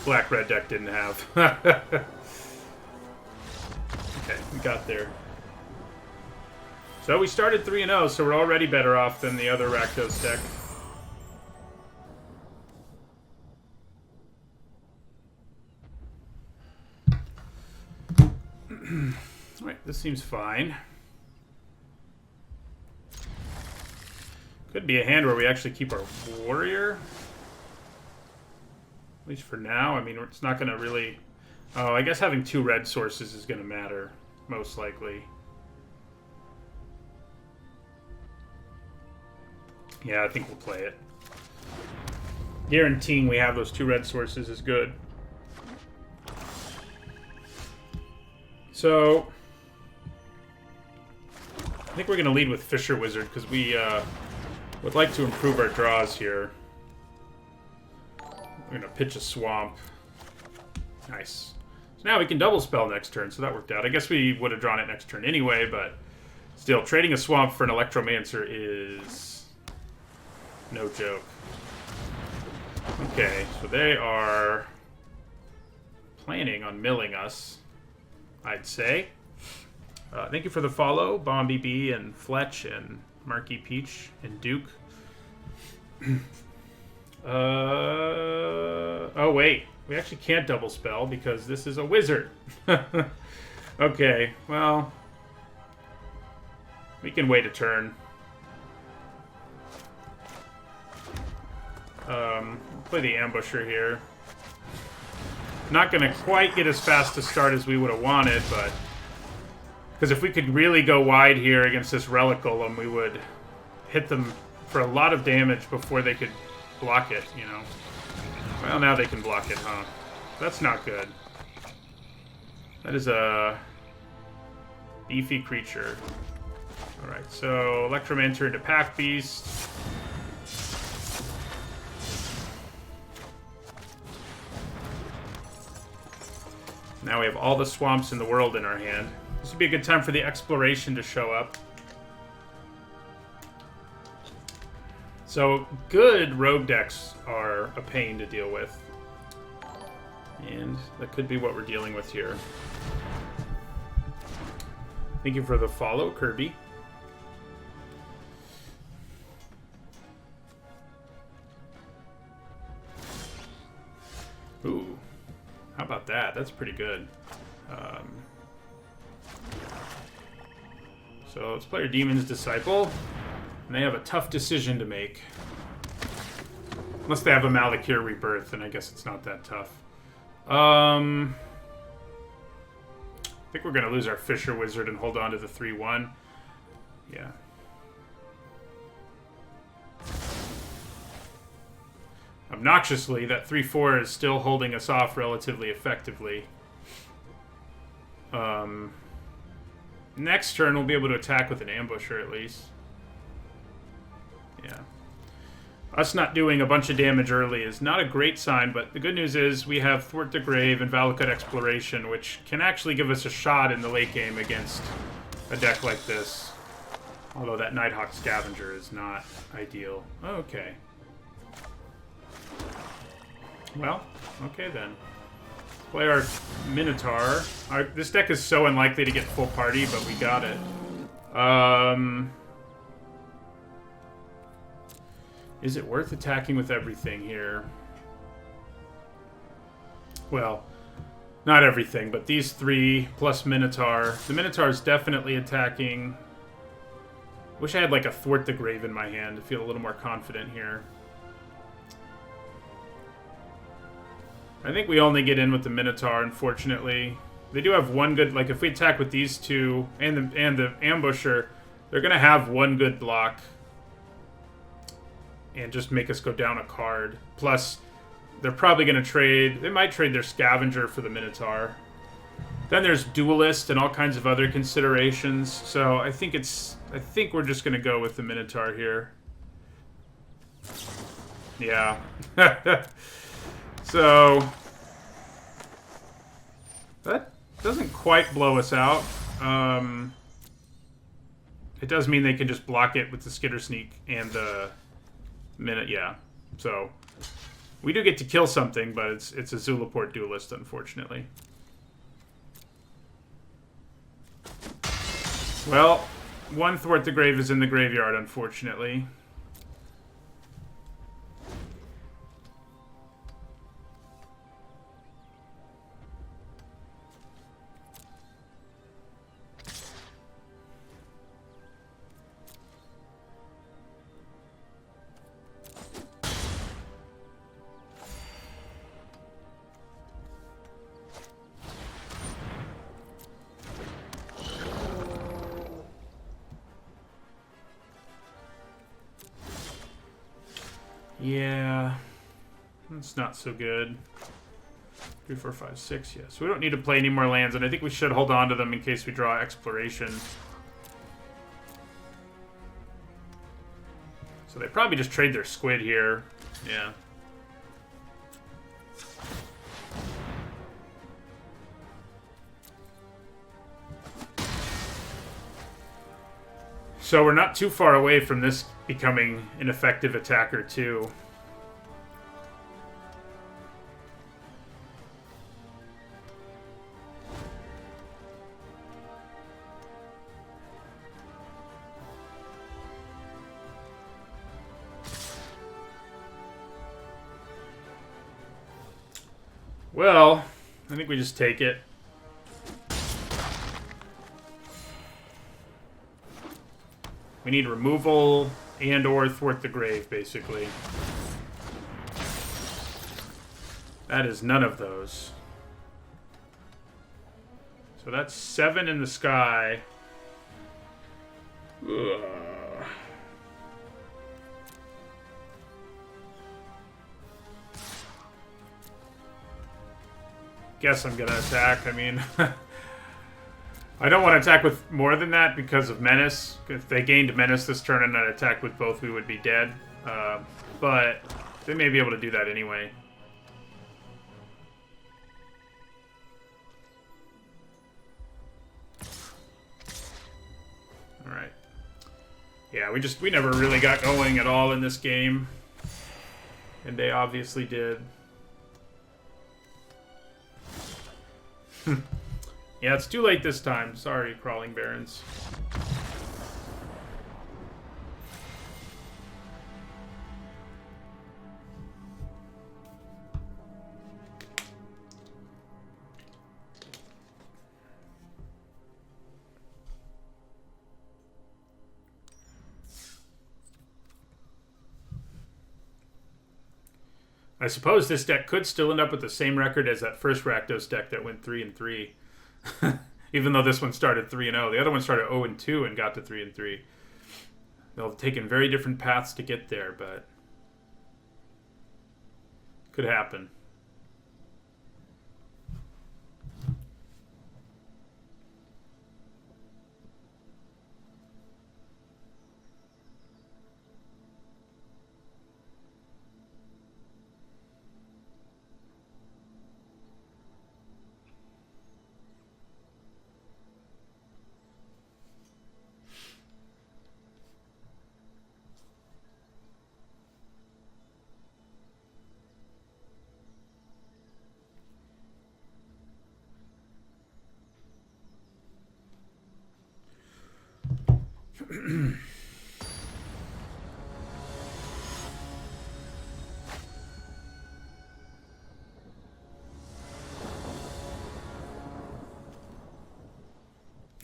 black-red deck didn't have. Okay, we got there. So we started 3-0, so we're already better off than the other Rakdos deck. Alright, this seems fine. Could be a hand where we actually keep our warrior. At least for now. I mean, it's not going to really... Oh, I guess having 2 red sources is going to matter, most likely. Yeah, I think we'll play it. Guaranteeing we have those 2 red sources is good. So, I think we're going to lead with Fisher Wizard, because we would like to improve our draws here. We're going to pitch a Swamp. Nice. So now we can double spell next turn, so that worked out. I guess we would have drawn it next turn anyway, but still, trading a Swamp for an Electromancer is no joke. Okay, so they are planning on milling us, I'd say. Thank you for the follow, Bombi B and Fletch and Marky Peach and Duke. Oh, wait. We actually can't double spell because this is a wizard. Okay, well... we can wait a turn. Play the ambusher here. Not going to quite get as fast a start as we would have wanted, but... because if we could really go wide here against this Relic Golem, we would hit them for a lot of damage before they could block it, you know. Well, now they can block it, huh? That's not good. That is a beefy creature. Alright, so Electromancer into Pack Beast. Now we have all the swamps in the world in our hand. This would be a good time for the exploration to show up. So, good rogue decks are a pain to deal with. And that could be what we're dealing with here. Thank you for the follow, Kirby. Ooh. How about that? That's pretty good. So let's play our Demon's Disciple. And they have a tough decision to make. Unless they have a Malakir Rebirth, then I guess it's not that tough. I think we're going to lose our Fisher Wizard and hold on to the 3-1. Yeah. Obnoxiously, that 3-4 is still holding us off relatively effectively. Next turn, we'll be able to attack with an ambusher, at least. Yeah. Us not doing a bunch of damage early is not a great sign, but the good news is we have Thwart the Grave and Valakut Exploration, which can actually give us a shot in the late game against a deck like this. Although that Nighthawk Scavenger is not ideal. Okay. Well, okay then. Play our Minotaur. This deck is so unlikely to get full party, but we got it. Is it worth attacking with everything here? Well, not everything, but these three plus Minotaur. The Minotaur is definitely attacking. Wish I had like a Thwart the Grave in my hand to feel a little more confident here. I think we only get in with the Minotaur, unfortunately. They do have one good... like, if we attack with these two and the Ambusher, they're going to have one good block. And just make us go down a card. Plus, they're probably going to trade... they might trade their Scavenger for the Minotaur. Then there's Duelist and all kinds of other considerations. So, I think we're just going to go with the Minotaur here. Yeah. So, that doesn't quite blow us out. It does mean they can just block it with the Skitter Sneak and the yeah. So, we do get to kill something, but it's a Zulaport Duelist, unfortunately. Well, one Thwart the Grave is in the graveyard, unfortunately. Yeah, that's not so good. 3, 4, 5, 6, yeah. So we don't need to play any more lands, and I think we should hold on to them in case we draw Exploration. So they probably just trade their Squid here. Yeah. So we're not too far away from this becoming an effective attacker, too. Well, I think we just take it. We need removal and or thwart the grave, basically. That is none of those. So that's 7 in the sky. Ugh. Guess I'm gonna attack. I mean, I don't want to attack with more than that because of Menace. If they gained Menace this turn and I attacked with both, we would be dead. But they may be able to do that anyway. Alright. Yeah, we never really got going at all in this game. And they obviously did. Yeah, it's too late this time. Sorry, Crawling Barons. I suppose this deck could still end up with the same record as that first Rakdos deck that went 3-3. Even though this one started 3-0. The other one started 0-2 and got to 3-3. They'll have taken very different paths to get there, but could happen.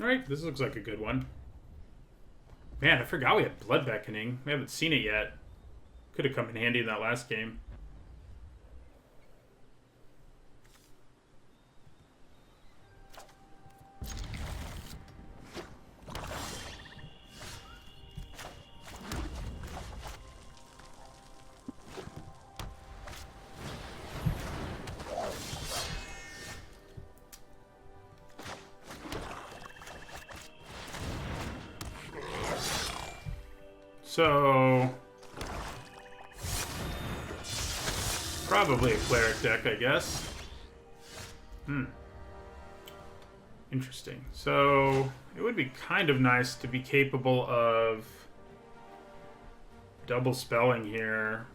Alright, this looks like a good one. Man, I forgot we had Blood Beckoning. We haven't seen it yet. Could have come in handy in that last game. So, probably a cleric deck, I guess. Interesting. So, it would be kind of nice to be capable of double spelling here,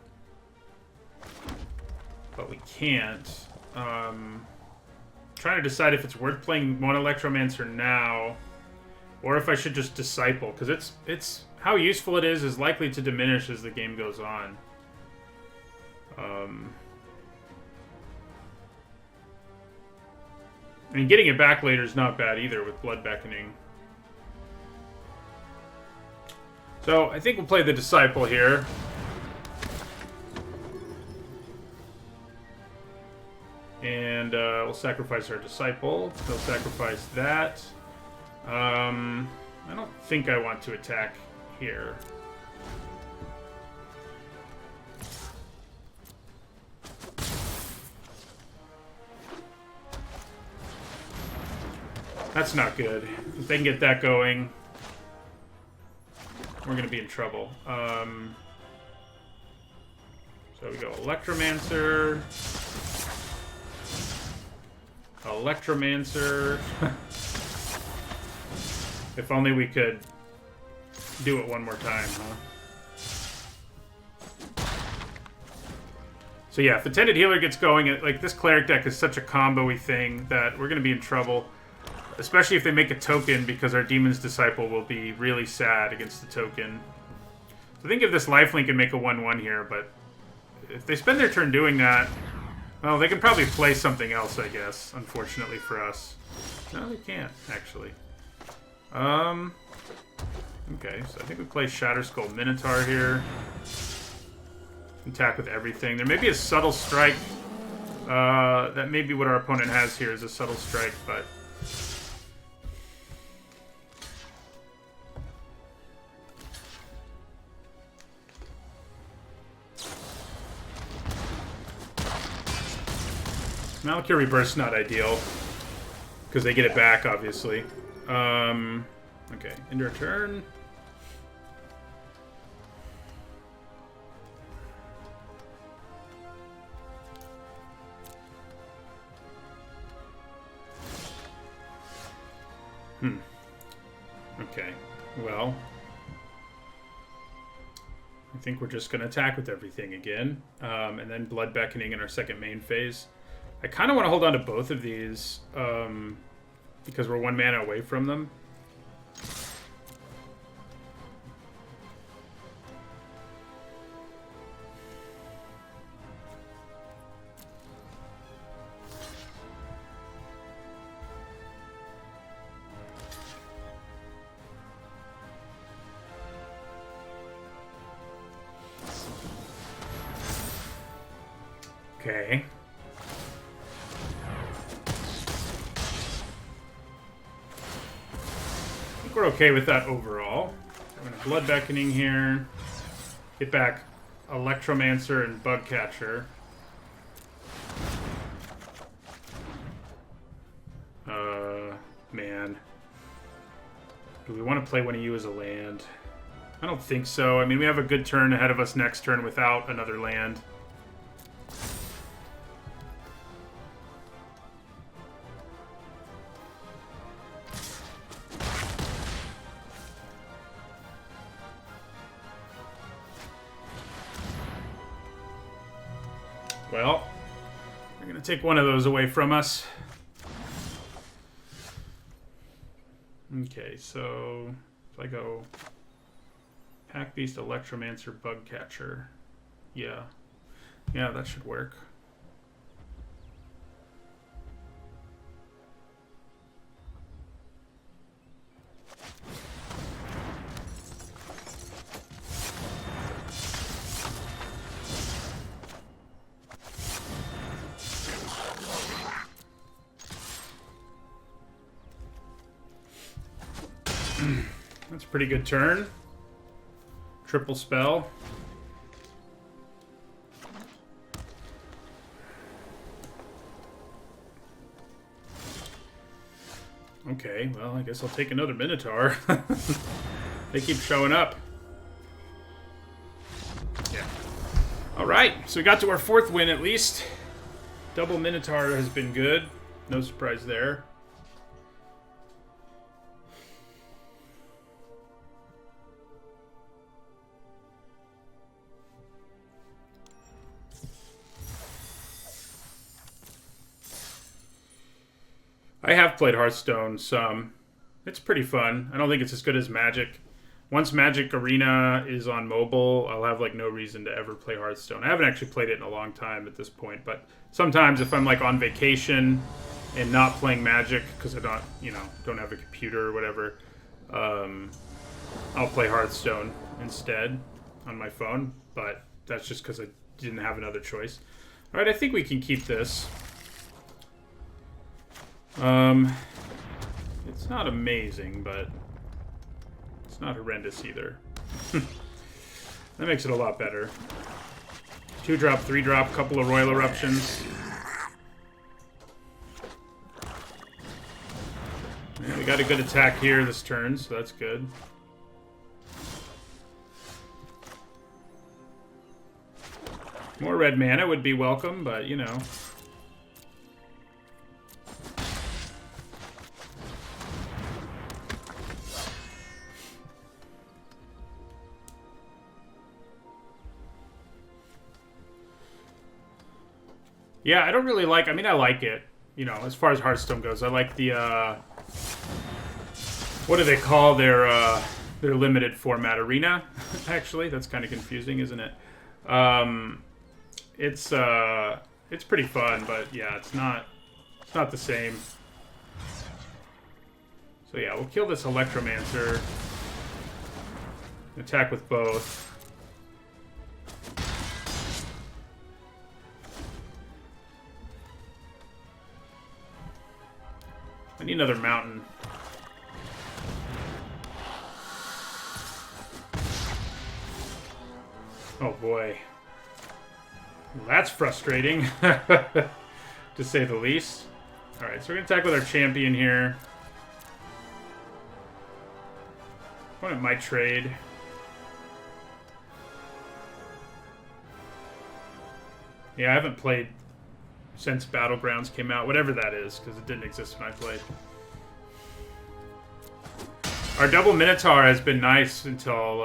but we can't. Trying to decide if it's worth playing one Electromancer now, or if I should just Disciple, because it's how useful it is likely to diminish as the game goes on. I mean, getting it back later is not bad either with Blood Beckoning. So, I think we'll play the Disciple here. And we'll sacrifice our Disciple. They'll sacrifice that. I don't think I want to attack here. That's not good. If they can get that going, we're going to be in trouble. So we go Electromancer. Electromancer. If only we could do it one more time, huh? So yeah, if the Tended Healer gets going, like this Cleric deck is such a combo-y thing that we're going to be in trouble. Especially if they make a token, because our Demon's Disciple will be really sad against the token. So I think if this lifelink can make a 1-1 here, but if they spend their turn doing that, Well, they can probably play something else, I guess, unfortunately for us. No, they can't, actually. Okay, so I think we play Shatterskull Minotaur here. Attack with everything. There may be a subtle strike. That may be what our opponent has here, is a subtle strike, but... Malakir Rebirth's not ideal, because they get it back, obviously. Okay, end our turn. Okay, well... I think we're just going to attack with everything again. And then Blood Beckoning in our second main phase. I kind of want to hold on to both of these, because we're 1 mana away from them. Okay. I think we're okay with that overall. I'm going to Blood Beckoning here. Get back Electromancer and Bugcatcher. Man. Do we want to play one of you as a land? I don't think so. I mean, we have a good turn ahead of us next turn without another land. Well, they're going to take one of those away from us. Okay, so if I go Pack Beast, Electromancer, Bugcatcher. Yeah, that should work. That's a pretty good turn. Triple spell. Okay, well, I guess I'll take another Minotaur. They keep showing up. Yeah. Alright, so we got to our 4th win at least. Double Minotaur has been good. No surprise there. I have played Hearthstone some. It's pretty fun. I don't think it's as good as Magic. Once Magic Arena is on mobile, I'll have like no reason to ever play Hearthstone. I haven't actually played it in a long time at this point, but sometimes if I'm like on vacation and not playing Magic because I don't have a computer or whatever, I'll play Hearthstone instead on my phone. But that's just because I didn't have another choice. All right, I think we can keep this. It's not amazing, but it's not horrendous either. That makes it a lot better. 2-drop, 3-drop, couple of Royal Eruptions. Yeah, we got a good attack here this turn, so that's good. More red mana would be welcome, but you know. Yeah, I don't really like... I mean, I like it. You know, as far as Hearthstone goes. I like the, what do they call their limited format? Arena? Actually, that's kind of confusing, isn't it? It's It's pretty fun, but yeah, it's not the same. So yeah, we'll kill this Electromancer. Attack with both. I need another mountain. Oh boy. Well, that's frustrating, to say the least. Alright, so we're going to attack with our champion here. Opponent might trade. Yeah, I haven't played since Battlegrounds came out, whatever that is, because it didn't exist when I played. Our double Minotaur has been nice until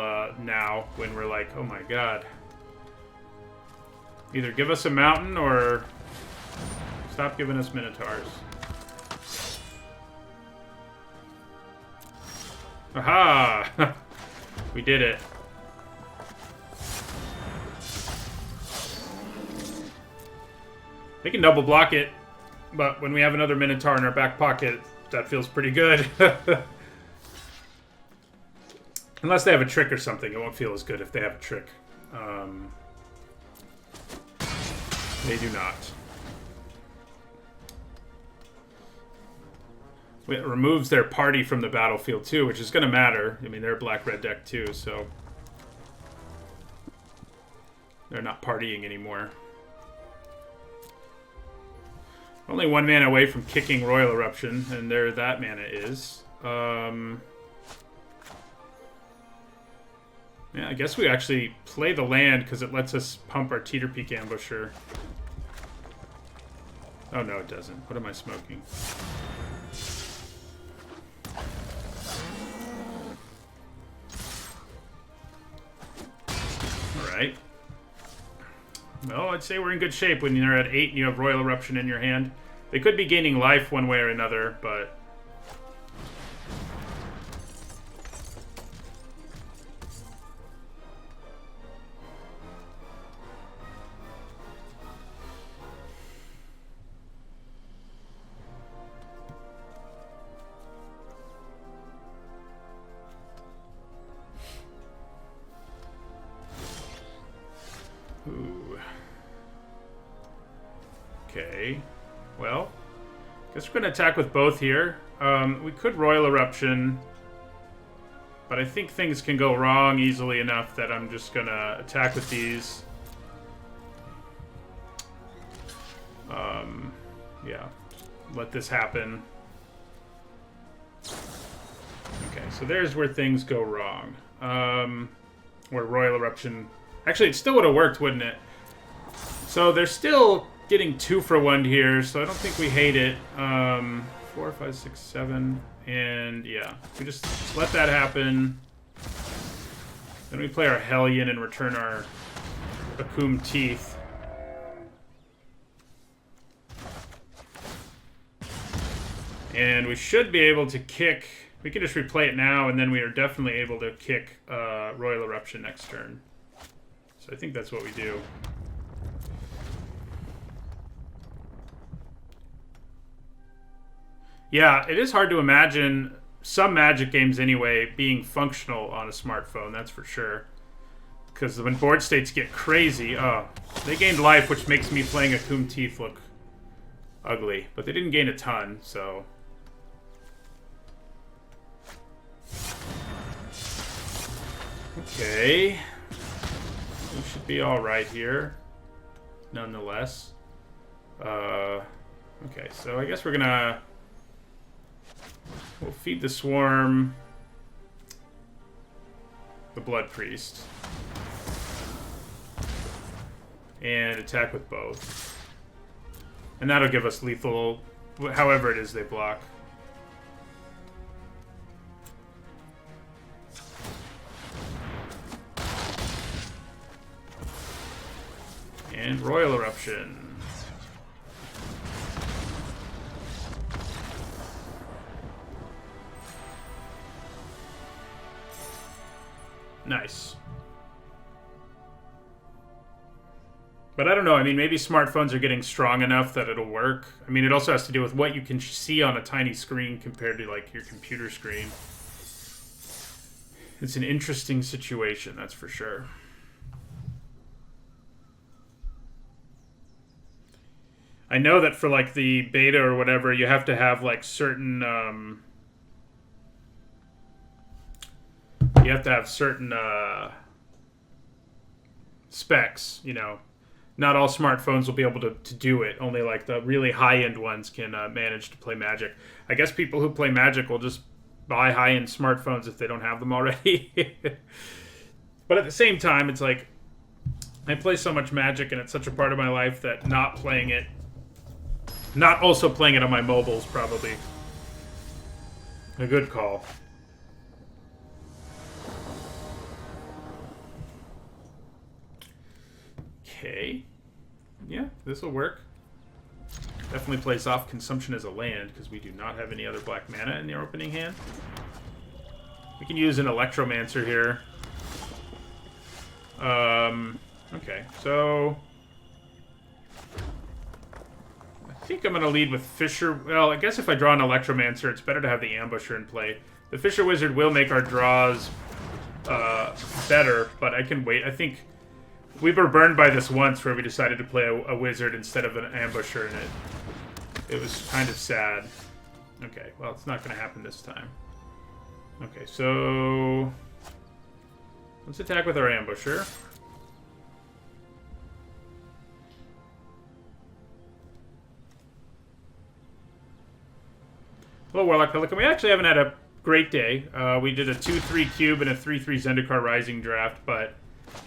now, when we're like, oh my god. Either give us a mountain or stop giving us Minotaurs. Aha! We did it. They can double block it, but when we have another Minotaur in our back pocket, that feels pretty good. Unless they have a trick or something, it won't feel as good if they have a trick. They do not. It removes their party from the battlefield too, which is going to matter. I mean, they're a black-red deck too, so they're not partying anymore. Only one mana away from kicking Royal Eruption, and there that mana is. Yeah, I guess we actually play the land because it lets us pump our Teeter Peak Ambusher. Oh no, it doesn't. What am I smoking? Alright. Well, I'd say we're in good shape when you're at 8 and you have Royal Eruption in your hand. They could be gaining life one way or another, but... Ooh. Okay. Well, guess we're going to attack with both here. We could Royal Eruption, but I think things can go wrong easily enough that I'm just going to attack with these. Yeah, let this happen. Okay, so there's where things go wrong. Where Royal Eruption... Actually, it still would have worked, wouldn't it? So they're still getting 2 for 1 here, so I don't think we hate it. 4, 5, 6, 7, and yeah, we just let that happen. Then we play our Hellion and return our Akum Teeth. And we should be able to kick... We can just replay it now, and then we are definitely able to kick Royal Eruption next turn. So I think that's what we do. Yeah, it is hard to imagine some Magic games anyway being functional on a smartphone, that's for sure. Because when board states get crazy, they gained life, which makes me playing Akum Teeth look ugly. But they didn't gain a ton, so... Okay. We should be alright here, nonetheless. Okay, so I guess we're gonna... We'll feed the Swarm the Blood Priest. And attack with both. And that'll give us lethal, however it is they block. And Royal Eruption. Nice. But I don't know. I mean, maybe smartphones are getting strong enough that it'll work. I mean, it also has to do with what you can see on a tiny screen compared to, like, your computer screen. It's an interesting situation, that's for sure. I know that for, like, the beta or whatever, you have to have, like, certain, you have to have certain, specs, you know. Not all smartphones will be able to do it. Only, like, the really high-end ones can manage to play Magic. I guess people who play Magic will just buy high-end smartphones if they don't have them already. But at the same time, it's like, I play so much Magic, and it's such a part of my life that not also playing it on my mobile is probably a good call. Okay. Yeah, this will work. Definitely plays off consumption as a land, because we do not have any other black mana in the opening hand. We can use an Electromancer here. Okay, so I think I'm going to lead with Fisher. Well, I guess if I draw an Electromancer, it's better to have the Ambusher in play. The Fisher Wizard will make our draws better, but I can wait. I think we were burned by this once where we decided to play a Wizard instead of an Ambusher, and it was kind of sad. Okay, well, it's not going to happen this time. Okay, so let's attack with our Ambusher. Hello, Warlock Pelican. We actually haven't had a great day. We did a 2-3 cube and a 3-3 Zendikar Rising draft, but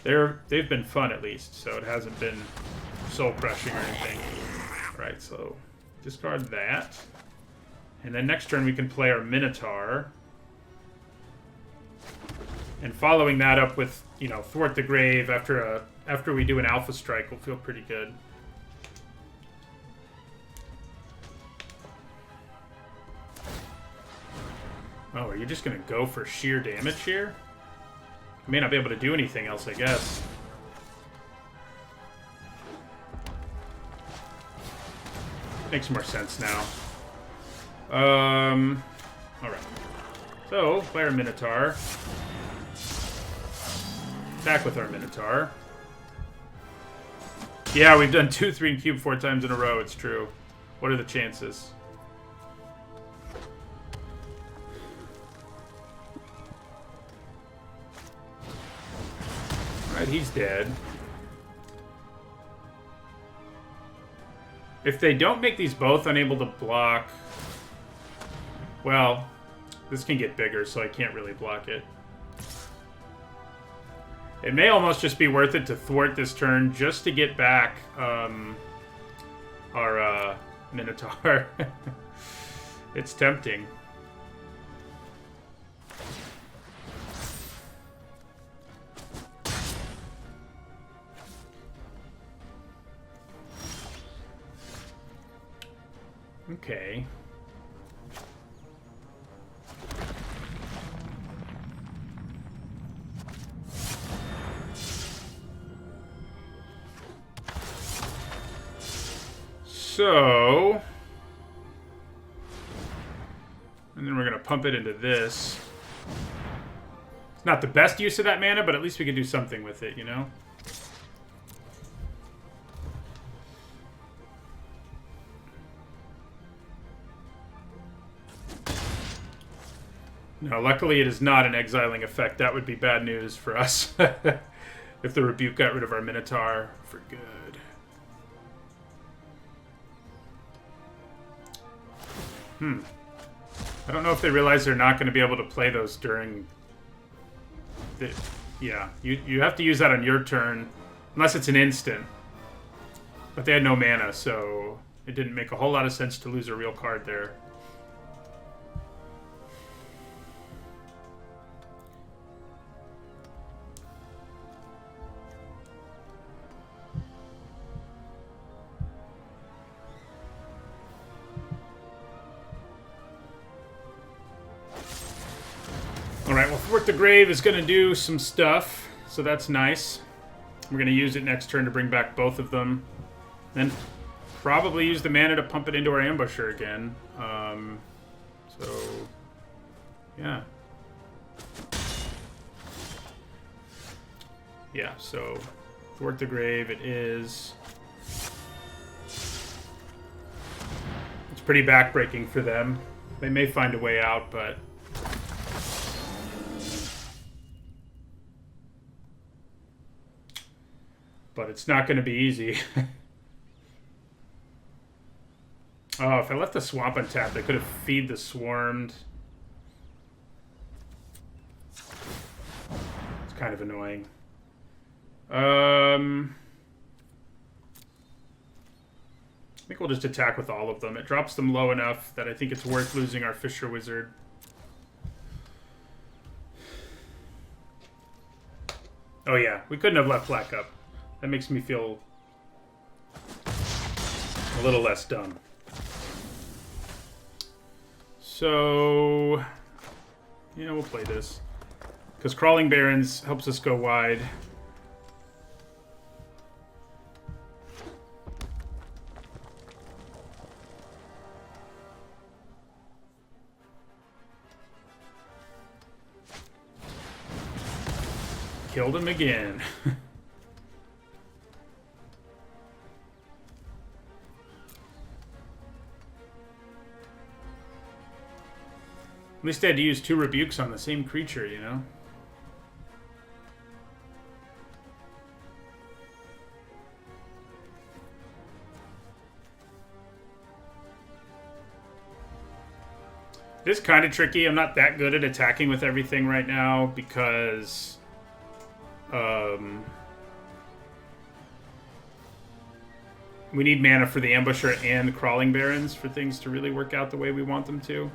they've been fun at least, so it hasn't been soul-crushing or anything. Right, so discard that. And then next turn we can play our Minotaur. And following that up with, you know, Thwart the Grave after we do an Alpha Strike will feel pretty good. Oh, are you just going to go for sheer damage here? I may not be able to do anything else, I guess. Makes more sense now. Alright. So, play our Minotaur. Attack with our Minotaur. Yeah, we've done 2, 3, and cube 4 times in a row, it's true. What are the chances? Alright, he's dead. If they don't make these both unable to block... Well, this can get bigger, so I can't really block it. It may almost just be worth it to thwart this turn just to get back our Minotaur. It's tempting. Okay. So, and then we're going to pump it into this. It's not the best use of that mana, but at least we can do something with it, you know? No, luckily it is not an exiling effect. That would be bad news for us. If the Rebuke got rid of our Minotaur for good. I don't know if they realize they're not going to be able to play those during... Yeah, you have to use that on your turn, unless it's an instant. But they had no mana, so it didn't make a whole lot of sense to lose a real card there. Alright, well, Thwart the Grave is going to do some stuff, so that's nice. We're going to use it next turn to bring back both of them. Then probably use the mana to pump it into our ambusher again. So, yeah. Yeah, so Thwart the Grave it is. It's pretty backbreaking for them. They may find a way out, but... But it's not going to be easy. Oh, if I left the swamp untapped, I could have feed the swarmed. It's kind of annoying. I think we'll just attack with all of them. It drops them low enough that I think it's worth losing our Fisher Wizard. Oh yeah, we couldn't have left black up. That makes me feel a little less dumb. So, yeah, we'll play this. Because Crawling Barrens helps us go wide. Killed him again. At least I had to use 2 rebukes on the same creature, you know? It is kind of tricky. I'm not that good at attacking with everything right now because... we need mana for the Ambusher and the Crawling Barrens for things to really work out the way we want them to.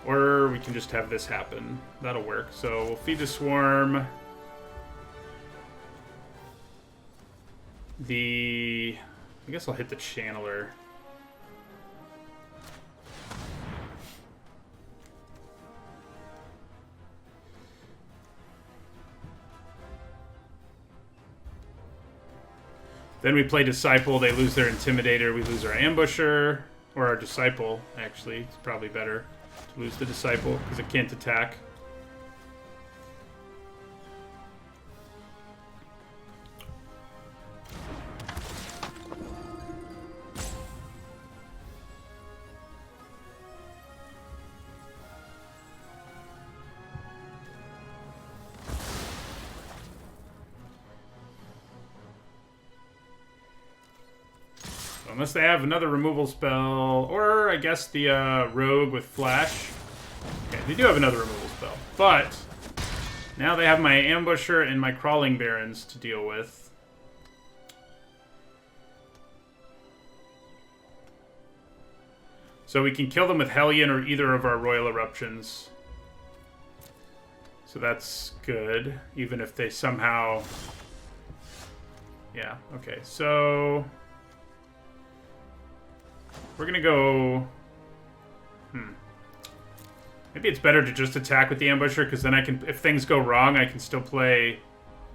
Or we can just have this happen. That'll work. So we'll feed the Swarm. I guess I'll hit the Channeler. Then we play Disciple. They lose their Intimidator. We lose our Ambusher. Or our Disciple, actually. It's probably better to lose the Disciple because it can't attack. Unless they have another removal spell, or I guess the Rogue with Flash. Okay, they do have another removal spell, but now they have my Ambusher and my Crawling Barrens to deal with. So we can kill them with Hellion or either of our Royal Eruptions. So that's good, even if they somehow... Yeah, okay, so... We're gonna go... Maybe it's better to just attack with the Ambusher, because then I can... If things go wrong, I can still play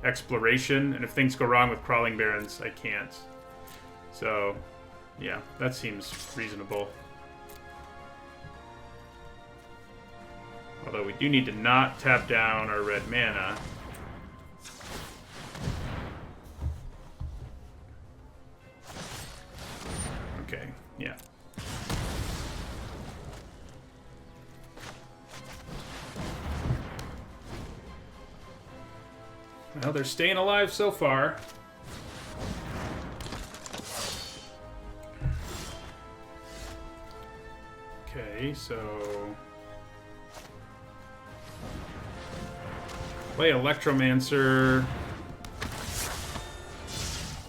Exploration, and if things go wrong with Crawling Barrens, I can't. So, yeah, that seems reasonable. Although we do need to not tap down our red mana. Okay, yeah. Well, they're staying alive so far. Okay, so... Play Electromancer.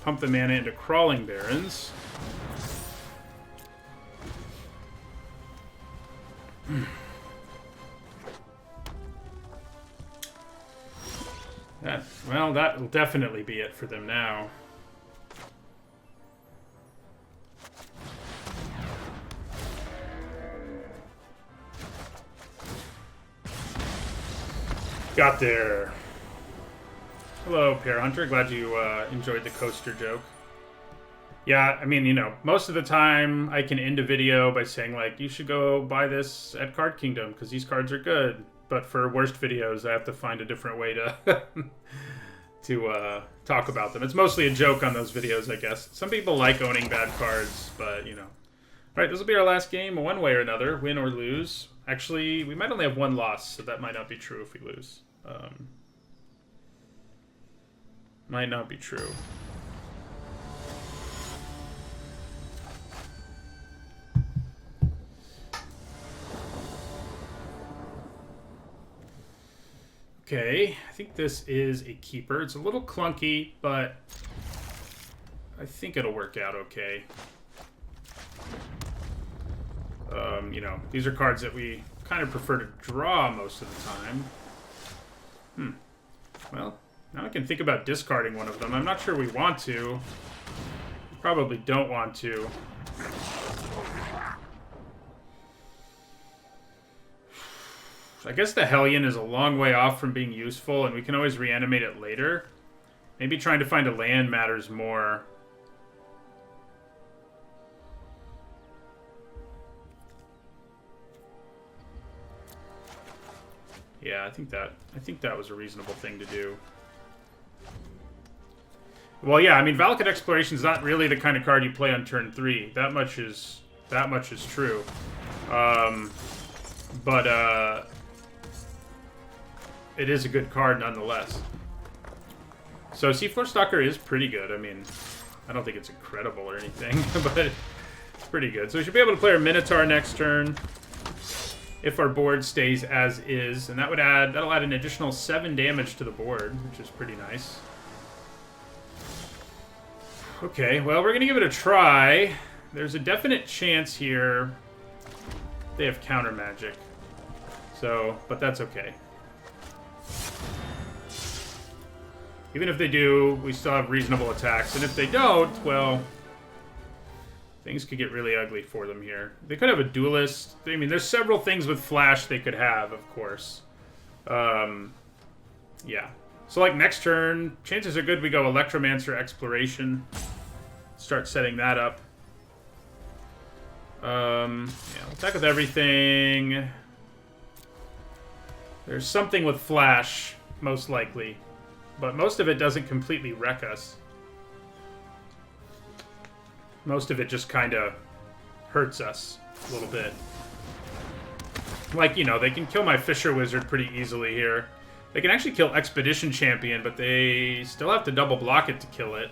Pump the mana into Crawling Barrens. Well, that will definitely be it for them now. Got there. Hello, Pear Hunter. Glad you enjoyed the coaster joke. Yeah, I mean, you know, most of the time I can end a video by saying, like, you should go buy this at Card Kingdom because these cards are good. But for worst videos, I have to find a different way to to talk about them. It's mostly a joke on those videos, I guess. Some people like owning bad cards, but, you know. All right, this will be our last game, one way or another, win or lose. Actually, we might only have one loss, so that might not be true if we lose. Might not be true. Okay, I think this is a keeper. It's a little clunky, but I think it'll work out okay. You know, these are cards that we kind of prefer to draw most of the time. Well, now I can think about discarding one of them. I'm not sure we want to. We probably don't want to. I guess the Hellion is a long way off from being useful, and we can always reanimate it later. Maybe trying to find a land matters more. Yeah, I think that was a reasonable thing to do. Well, yeah, I mean, Valakut Exploration is not really the kind of card you play on turn 3. That much is true. But it is a good card nonetheless. So Seafloor Stalker is pretty good. I mean, I don't think it's incredible or anything, but it's pretty good. So we should be able to play our Minotaur next turn if our board stays as is, and that'll add an additional 7 damage to the board, which is pretty nice. Okay, well, we're gonna give it a try. There's a definite chance here they have counter magic. So, but that's okay. Even if they do, we still have reasonable attacks. And if they don't, well, things could get really ugly for them here. They could have a duelist. I mean, there's several things with flash they could have, of course. Yeah. So, like, next turn, chances are good we go Electromancer Exploration. Start setting that up. Yeah, we'll attack with everything. There's something with flash, most likely. But most of it doesn't completely wreck us. Most of it just kind of hurts us a little bit. Like, you know, they can kill my Fisher Wizard pretty easily here. They can actually kill Expedition Champion, but they still have to double block it to kill it.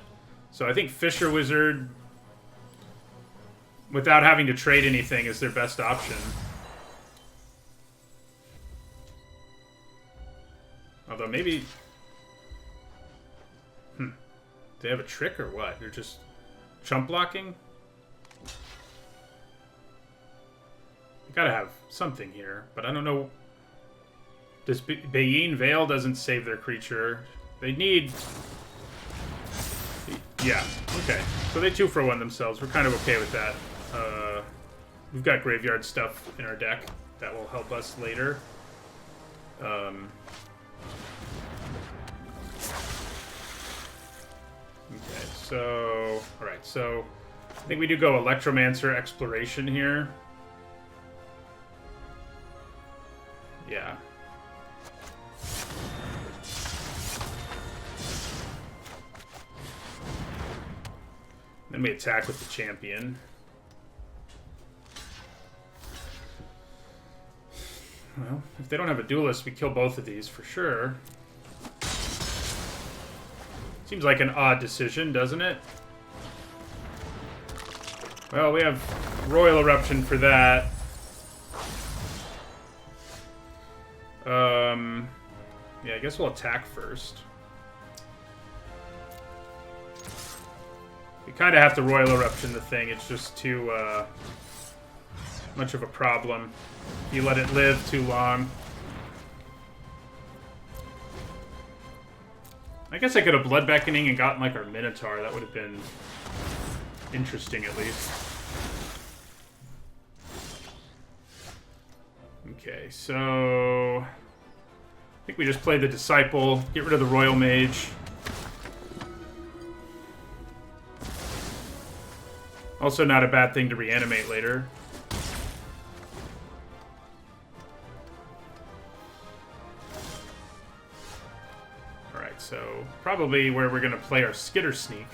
So I think Fisher Wizard, without having to trade anything, is their best option. Although maybe... Do they have a trick or what? They're just chump blocking? You gotta have something here, but I don't know. This Bayin Veil doesn't save their creature. They need... Yeah, okay. So they 2-for-1 themselves. We're kind of okay with that. We've got graveyard stuff in our deck that will help us later. Okay, so... Alright, so... I think we do go Electromancer Exploration here. Yeah. Then we attack with the champion. Well, if they don't have a duelist, we kill both of these for sure. Seems like an odd decision, doesn't it? Well, we have Royal Eruption for that. Yeah, I guess we'll attack first. We kind of have to Royal Eruption the thing. It's just too much of a problem. You let it live too long. I guess I could have Blood Beckoning and gotten like our Minotaur. That would have been interesting at least. Okay, so I think we just play the Disciple, get rid of the Royal Mage. Also not a bad thing to reanimate later. Alright, so probably where we're going to play our Skitter Sneak.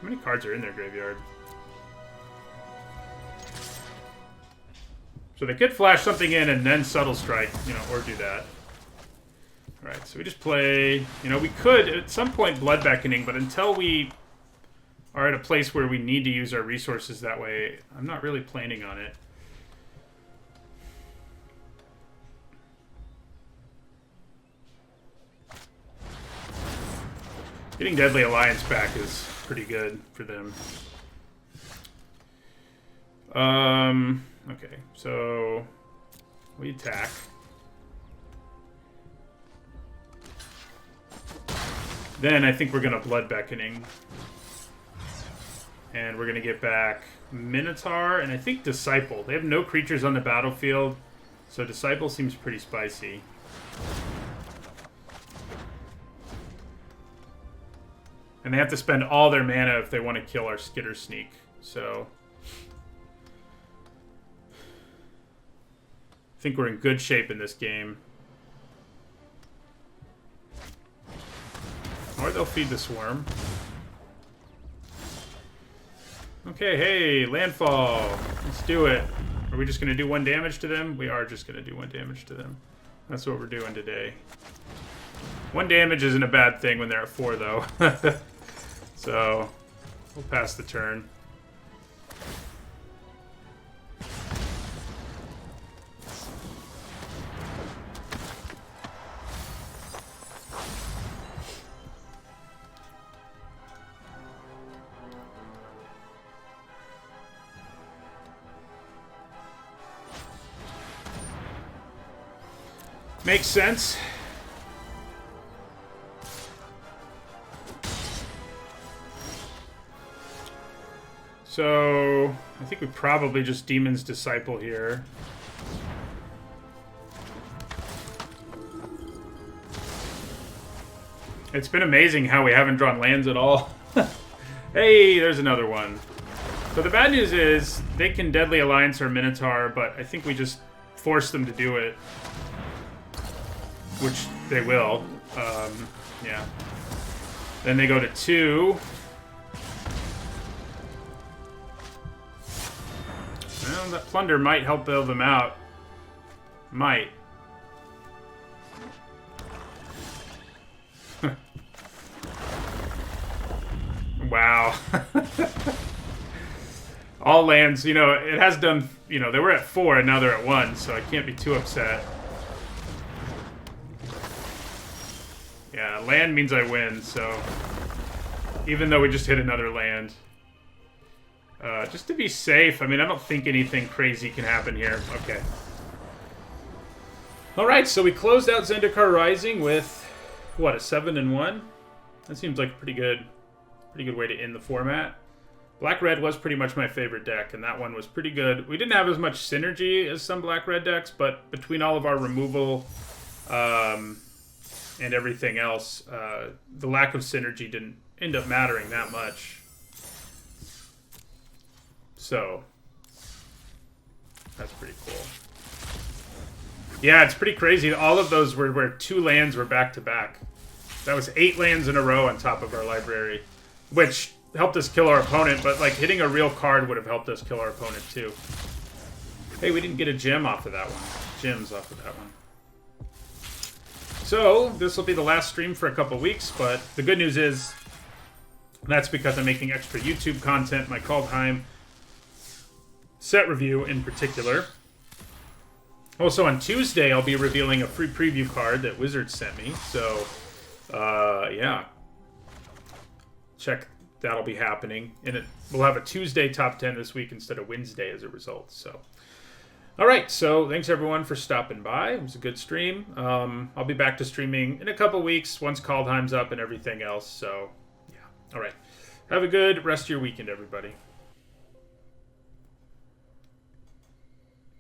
How many cards are in their graveyard? So they could flash something in and then Subtle Strike, you know, or do that. Alright, so we just play... You know, we could at some point Blood Beckoning, but until we are at a place where we need to use our resources that way, I'm not really planning on it. Getting Deadly Alliance back is pretty good for them. Okay, so we attack. Then I think we're going to Blood Beckoning. And we're going to get back Minotaur and I think Disciple. They have no creatures on the battlefield, so Disciple seems pretty spicy. And they have to spend all their mana if they want to kill our Skitter Sneak. So I think we're in good shape in this game. Or they'll feed the Swarm. Okay, hey, Landfall. Let's do it. Are we just going to do 1 damage to them? We are just going to do 1 damage to them. That's what we're doing today. 1 damage isn't a bad thing when they're at 4, though. So, we'll pass the turn. Makes sense. So, I think we probably just Demon's Disciple here. It's been amazing how we haven't drawn lands at all. Hey, there's another one. So the bad news is they can Deadly Alliance or Minotaur, but I think we just force them to do it. Which they will. Yeah. Then they go to 2. Well, that Plunder might help bail them out. Might. Wow. All lands, you know, it has done, you know, they were at 4 and now they're at 1, so I can't be too upset. Yeah, land means I win, so even though we just hit another land. Just to be safe, I mean, I don't think anything crazy can happen here. Okay. Alright, so we closed out Zendikar Rising with, what, a 7-1? That seems like a pretty good way to end the format. Black-Red was pretty much my favorite deck, and that one was pretty good. We didn't have as much synergy as some Black-Red decks, but between all of our removal and everything else, the lack of synergy didn't end up mattering that much. So, that's pretty cool. Yeah, it's pretty crazy. All of those were where 2 lands were back-to-back. That was 8 lands in a row on top of our library, which helped us kill our opponent, but like hitting a real card would have helped us kill our opponent too. Hey, we didn't get a gem off of that one. Gems off of that one. So, this will be the last stream for a couple weeks, but the good news is that's because I'm making extra YouTube content, my Kaldheim set review in particular. Also on Tuesday, I'll be revealing a free preview card that Wizards sent me, so yeah. Check, that'll be happening. And we'll have a Tuesday top 10 this week instead of Wednesday as a result, so. Alright, so thanks everyone for stopping by. It was a good stream. I'll be back to streaming in a couple weeks once Kaldheim's up and everything else, so yeah. Alright. Have a good rest of your weekend, everybody.